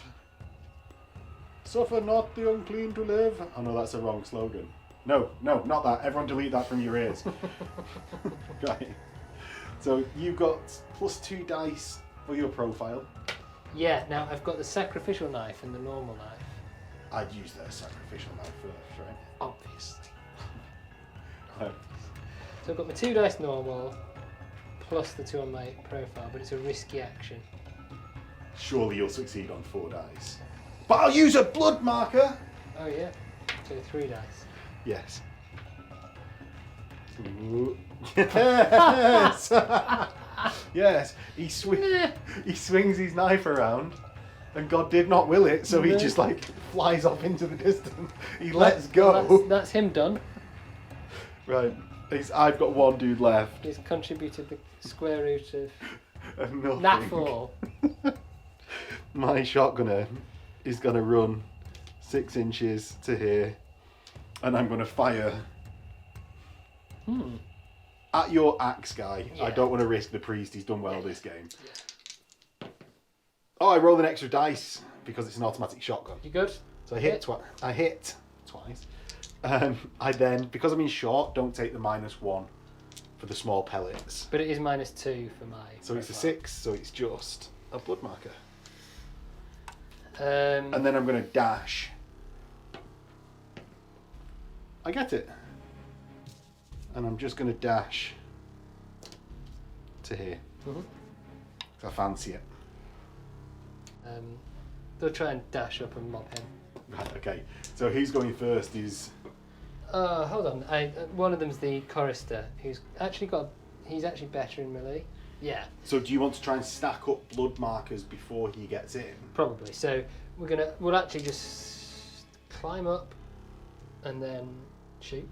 Speaker 1: Suffer not the unclean to live. Oh no, that's a wrong slogan. No, not that. Everyone delete that from your ears. Right. So you've got +2 dice for your profile.
Speaker 2: Yeah. Now I've got the sacrificial knife and the normal knife.
Speaker 1: I'd use the sacrificial knife first, right?
Speaker 2: Obviously.
Speaker 1: Right.
Speaker 2: So I've got my 2 dice normal, plus the 2 on my profile, but it's a risky action.
Speaker 1: Surely you'll succeed on 4 dice. But I'll use a blood marker!
Speaker 2: Oh yeah. So 3 dice.
Speaker 1: Yes. Ooh. Yes! Yes. He swings his knife around, and God did not will it, so he just like flies off into the distance. He lets go.
Speaker 2: Well, that's him done.
Speaker 1: Right. I've got 1 dude left.
Speaker 2: He's contributed the square root of
Speaker 1: Nothing.
Speaker 2: that 4.
Speaker 1: My shotgunner is going to run 6 inches to here, and I'm going to fire at your axe guy.
Speaker 2: Yeah.
Speaker 1: I don't want to risk the priest. He's done well this game.
Speaker 2: Yeah.
Speaker 1: Oh, I rolled an extra dice because it's an automatic shotgun.
Speaker 2: You good?
Speaker 1: So I hit twice. I then, because I'm in short, don't take the -1 for the small pellets.
Speaker 2: But it is -2 for my.
Speaker 1: So it's a
Speaker 2: profile.
Speaker 1: 6, so it's just a blood marker.
Speaker 2: And
Speaker 1: And then I'm going to dash. I get it. And I'm just going to dash to here.
Speaker 2: Mhm.
Speaker 1: 'Cause I fancy it.
Speaker 2: they'll try and dash up and mob him.
Speaker 1: Right, okay. So who's going first is...
Speaker 2: Hold on. One of them's the chorister, who's actually he's actually better in melee. Yeah,
Speaker 1: So do you want to try and stack up blood markers before he gets in?
Speaker 2: probably. So we'll actually just climb up and then shoot.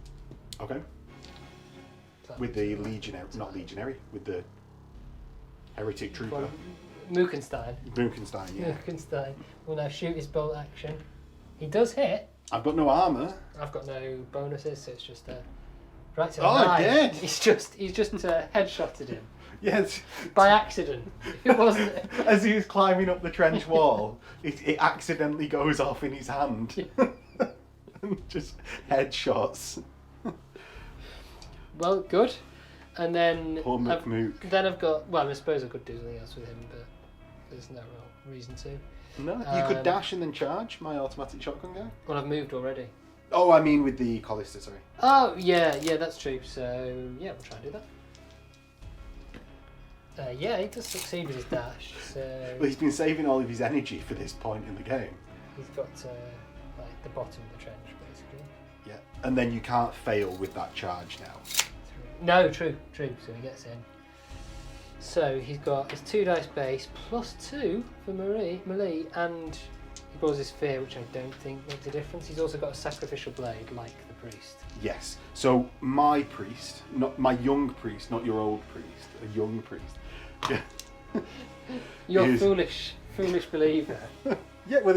Speaker 1: Okay. With the legionary, not legionary, with the heretic trooper.
Speaker 2: Well, Mookenstein.
Speaker 1: Munkenstein, yeah.
Speaker 2: Mookenstein will now shoot his bolt action. He does hit.
Speaker 1: I've got no armour.
Speaker 2: I've got no bonuses, so it's just a right to the
Speaker 1: Oh,
Speaker 2: nine.
Speaker 1: dead.
Speaker 2: He's just headshotted him
Speaker 1: Yes.
Speaker 2: by accident. It wasn't.
Speaker 1: As he was climbing up the trench wall, it accidentally goes off in his hand. And just headshots.
Speaker 2: Well, good. And then
Speaker 1: Poor McMook.
Speaker 2: I've got. Well, I suppose I could do something else with him, but there's no real reason to.
Speaker 1: No, you could dash and then charge my automatic shotgun guy.
Speaker 2: Well, I've moved already.
Speaker 1: Oh, I mean with the Collister, sorry.
Speaker 2: Oh yeah, that's true. So yeah, we'll try and do that. Yeah, he does succeed with his dash. So
Speaker 1: Well, he's been saving all of his energy for this point in the game.
Speaker 2: he's got like the bottom of the trench basically.
Speaker 1: Yeah, and then you can't fail with that charge now.
Speaker 2: No, true. So he gets in. So he's got his 2 dice base +2 for melee, and he rolls his fear, which I don't think makes a difference. He's also got a sacrificial blade, like the priest.
Speaker 1: Yes. So my priest, not my young priest, not your old priest, a young priest.
Speaker 2: You're
Speaker 1: Is-
Speaker 2: foolish believer.
Speaker 1: Yeah, well,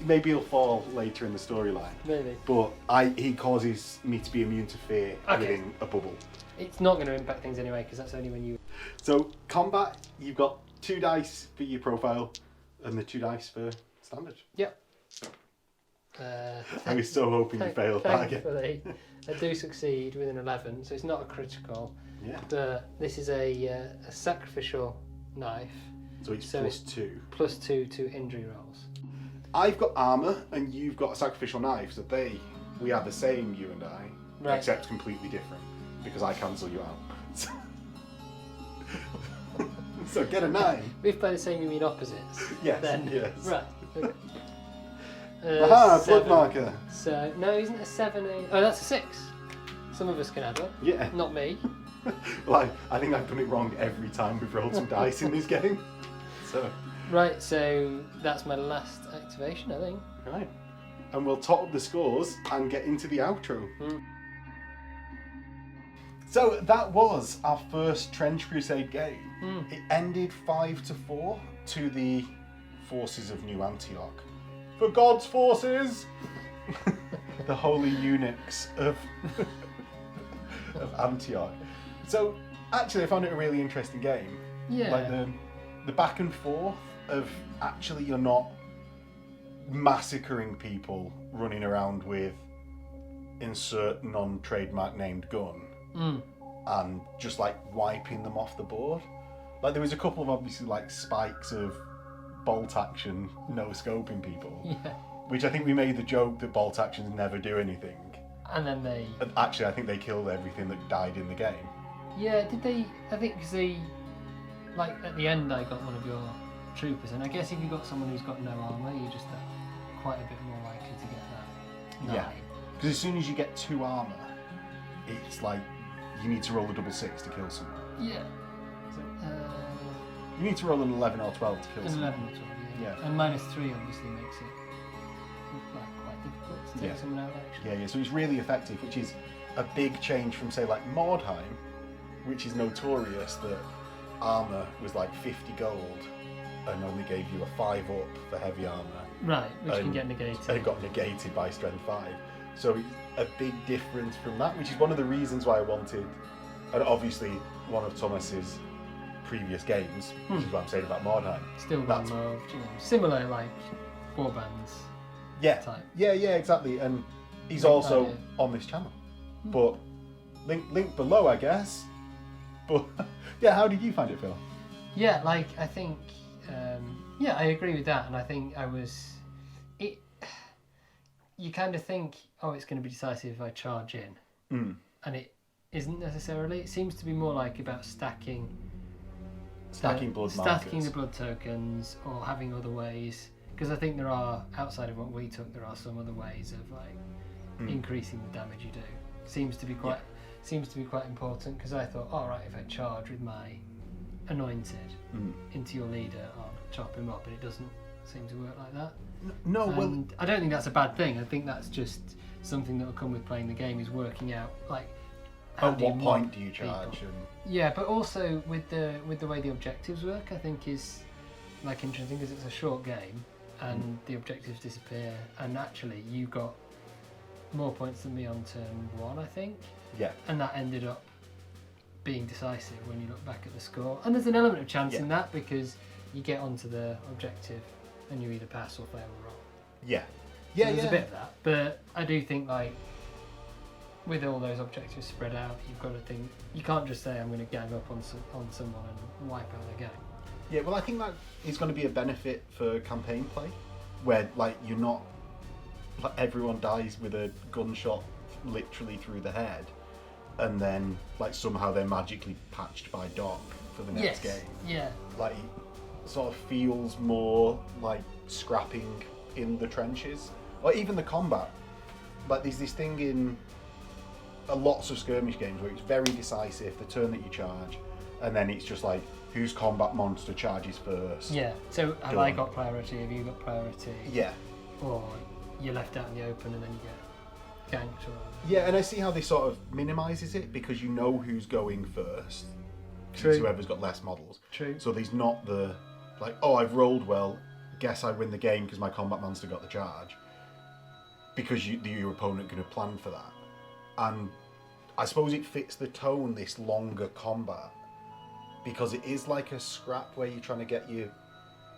Speaker 1: maybe he'll fall later in the storyline.
Speaker 2: Maybe.
Speaker 1: But he causes me to be immune to fear
Speaker 2: Okay.
Speaker 1: within a bubble.
Speaker 2: It's not going to impact things anyway, because that's only when you.
Speaker 1: So combat, you've got 2 dice for your profile, and the 2 dice for standard.
Speaker 2: Yep.
Speaker 1: I was so hoping you failed that again.
Speaker 2: Thankfully, I do succeed with an 11, so it's not a critical.
Speaker 1: Yeah.
Speaker 2: But this is a sacrificial knife.
Speaker 1: So it's
Speaker 2: So
Speaker 1: plus
Speaker 2: it's-
Speaker 1: 2.
Speaker 2: Plus 2 to injury rolls.
Speaker 1: I've got armour and you've got a sacrificial knife, so we are the same, you and I,
Speaker 2: Right.
Speaker 1: except completely different, because I cancel you out. So get a 9.
Speaker 2: If by the same you mean opposites.
Speaker 1: Yes,
Speaker 2: Then,
Speaker 1: yes.
Speaker 2: Right. Okay.
Speaker 1: Aha, blood
Speaker 2: 7.
Speaker 1: marker.
Speaker 2: So, no, isn't a 7 a... Oh, that's a 6. Some of us can add up.
Speaker 1: Yeah.
Speaker 2: Not me.
Speaker 1: Well, I think I've done it wrong every time we've rolled some dice in this game. So,
Speaker 2: Right, so that's my last activation, I think.
Speaker 1: right. And we'll top up the scores and get into the outro.
Speaker 2: Mm.
Speaker 1: So that was our first Trench Crusade game.
Speaker 2: Mm.
Speaker 1: It ended 5-4 to the forces of New Antioch. For God's forces! The holy eunuchs of Antioch. So actually I found it a really interesting game.
Speaker 2: Yeah.
Speaker 1: Like the back and forth of actually you're not massacring people running around with insert non-trademark named gun and just like wiping them off the board. Like there was a couple of obviously like spikes of bolt action no scoping people,
Speaker 2: Yeah.
Speaker 1: which I think we made the joke that bolt actions never do anything.
Speaker 2: And then they...
Speaker 1: And actually I think they killed everything that died in the game.
Speaker 2: Yeah, did they... I think because they... Like, at the end I got one of your troopers, and I guess if you've got someone who's got no armour, you're just quite a bit more likely to get that 9.
Speaker 1: Yeah. Because as soon as you get 2 armour, it's like you need to roll a double 6 to kill someone.
Speaker 2: Yeah.
Speaker 1: You need to roll an 11 or 12 to kill
Speaker 2: An
Speaker 1: someone.
Speaker 2: 11 or 12, yeah.
Speaker 1: Yeah.
Speaker 2: And -3 obviously makes it quite difficult to take
Speaker 1: Yeah.
Speaker 2: someone out of action.
Speaker 1: Yeah, so it's really effective, which is a big change from say like Mordheim, which is notorious that armour was like 50 gold and only gave you a 5 up for heavy armour.
Speaker 2: Right, which can
Speaker 1: And-
Speaker 2: get negated.
Speaker 1: And it got negated by strength 5. So it's a big difference from that, which is one of the reasons why I wanted, and obviously one of Thomas's previous games, which is what I'm saying about Mordheim.
Speaker 2: Still one
Speaker 1: That's-
Speaker 2: more, similar like warbands
Speaker 1: Yeah,
Speaker 2: type.
Speaker 1: yeah, exactly. And he's
Speaker 2: Same
Speaker 1: also
Speaker 2: idea.
Speaker 1: on this channel. But link below, I guess. But yeah, how did you find it, Phil?
Speaker 2: Yeah, like I think, yeah, I agree with that, and I think you kind of think, oh, it's going to be decisive if I charge in, and it isn't necessarily. It seems to be more like about stacking
Speaker 1: blood markers.
Speaker 2: stacking the blood tokens, or having other ways. Because I think there are, outside of what we took, there are some other ways of like increasing the damage you do. Seems to be quite important. Because I thought, all right, if I charge with my anointed into your leader, I'll chop him up, and it doesn't seem to work like that.
Speaker 1: No, well,
Speaker 2: And I don't think that's a bad thing. I think that's just something that will come with playing the game, is working out like how
Speaker 1: at
Speaker 2: do you
Speaker 1: what
Speaker 2: mob
Speaker 1: point do you
Speaker 2: people.
Speaker 1: charge? And
Speaker 2: Yeah, but also with the way the objectives work, I think is like interesting, because it's a short game and the objectives disappear, and actually you got more points than me on turn 1, I think,
Speaker 1: yeah,
Speaker 2: and that ended up being decisive when you look back at the score. And there's an element of chance in that, because you get onto the objective and you either pass or fail or roll.
Speaker 1: yeah,
Speaker 2: So there's a bit of that, but I do think like with all those objectives spread out, you've got to think, you can't just say I'm going to gang up on someone and wipe out their game.
Speaker 1: Yeah, well, I think that is going to be a benefit for campaign play, where like you're not, like, everyone dies with a gunshot literally through the head, and then like somehow they're magically patched by Doc for the next game.
Speaker 2: Yeah.
Speaker 1: Like, it sort of feels more like scrapping in the trenches, or even the combat. Like there's this thing in lots of skirmish games where it's very decisive, the turn that you charge, and then it's just like, whose combat monster charges first?
Speaker 2: Yeah. So have
Speaker 1: Go
Speaker 2: I
Speaker 1: on.
Speaker 2: got priority? Have you got priority?
Speaker 1: Yeah.
Speaker 2: Or you're left out in the open and then you get ganked? Or...
Speaker 1: Yeah, and I see how this sort of minimises it, because you know who's going first. 'Cause
Speaker 2: True.
Speaker 1: it's whoever's got less models.
Speaker 2: True.
Speaker 1: So there's not the, like, oh, I've rolled well, guess I win the game because my combat monster got the charge. Because your opponent could have planned for that. And I suppose it fits the tone, this longer combat, because it is like a scrap where you're trying to get your,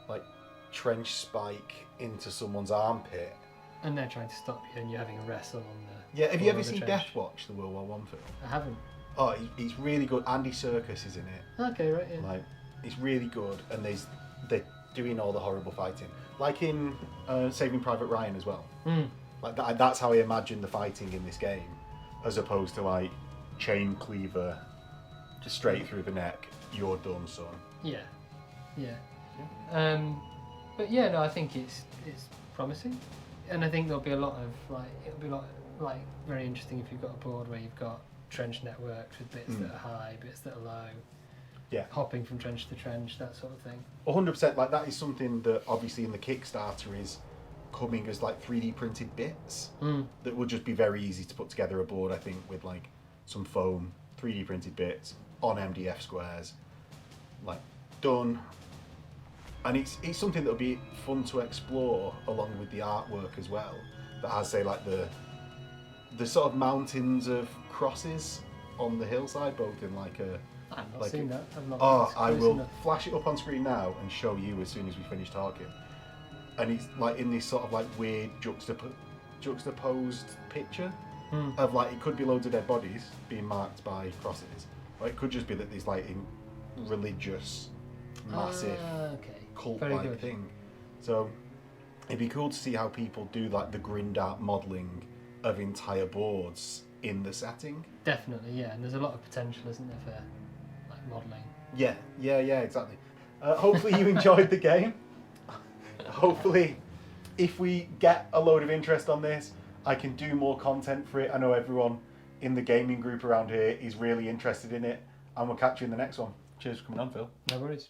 Speaker 1: like, trench spike into someone's armpit.
Speaker 2: And they're trying to stop you, and you're having a wrestle on the...
Speaker 1: Yeah, have you
Speaker 2: floor
Speaker 1: ever
Speaker 2: of the
Speaker 1: seen
Speaker 2: trench.
Speaker 1: Death Watch, the World War One film?
Speaker 2: I haven't.
Speaker 1: Oh, it's really good. Andy Serkis is in it.
Speaker 2: Okay, right, yeah.
Speaker 1: Like, it's really good, and there's they're doing all the horrible fighting, like in Saving Private Ryan as well. Like that's how I imagine the fighting in this game, as opposed to like chain cleaver, just straight through the neck. You're done, son.
Speaker 2: Yeah. But yeah, no, I think it's promising, and I think there'll be a lot of it'll be a lot very interesting if you've got a board where you've got trench networks with bits that are high, bits that are low.
Speaker 1: Yeah.
Speaker 2: Hopping from trench to trench, that sort of thing.
Speaker 1: 100%. Like that is something that obviously in the Kickstarter is coming as like 3D printed bits that will just be very easy to put together a board. I think with like some foam, 3D printed bits on MDF squares, like done. And it's something that'll be fun to explore along with the artwork as well. That has say like the sort of mountains of crosses on the hillside, both in like a.
Speaker 2: I've not seen that.
Speaker 1: I will flash it up on screen now and show you as soon as we finish talking. And it's like in this sort of like weird juxtaposed picture of like it could be loads of dead bodies being marked by crosses, or it could just be that there's like a religious, massive cult-like thing. So it'd be cool to see how people do like the grind art modelling of entire boards in the setting.
Speaker 2: Definitely, yeah. And there's a lot of potential, isn't there, for like modelling?
Speaker 1: Yeah, exactly. Hopefully you enjoyed the game. Hopefully, if we get a load of interest on this, I can do more content for it. I know everyone in the gaming group around here is really interested in it, and we'll catch you in the next one. Cheers for coming on, Phil.
Speaker 2: No worries.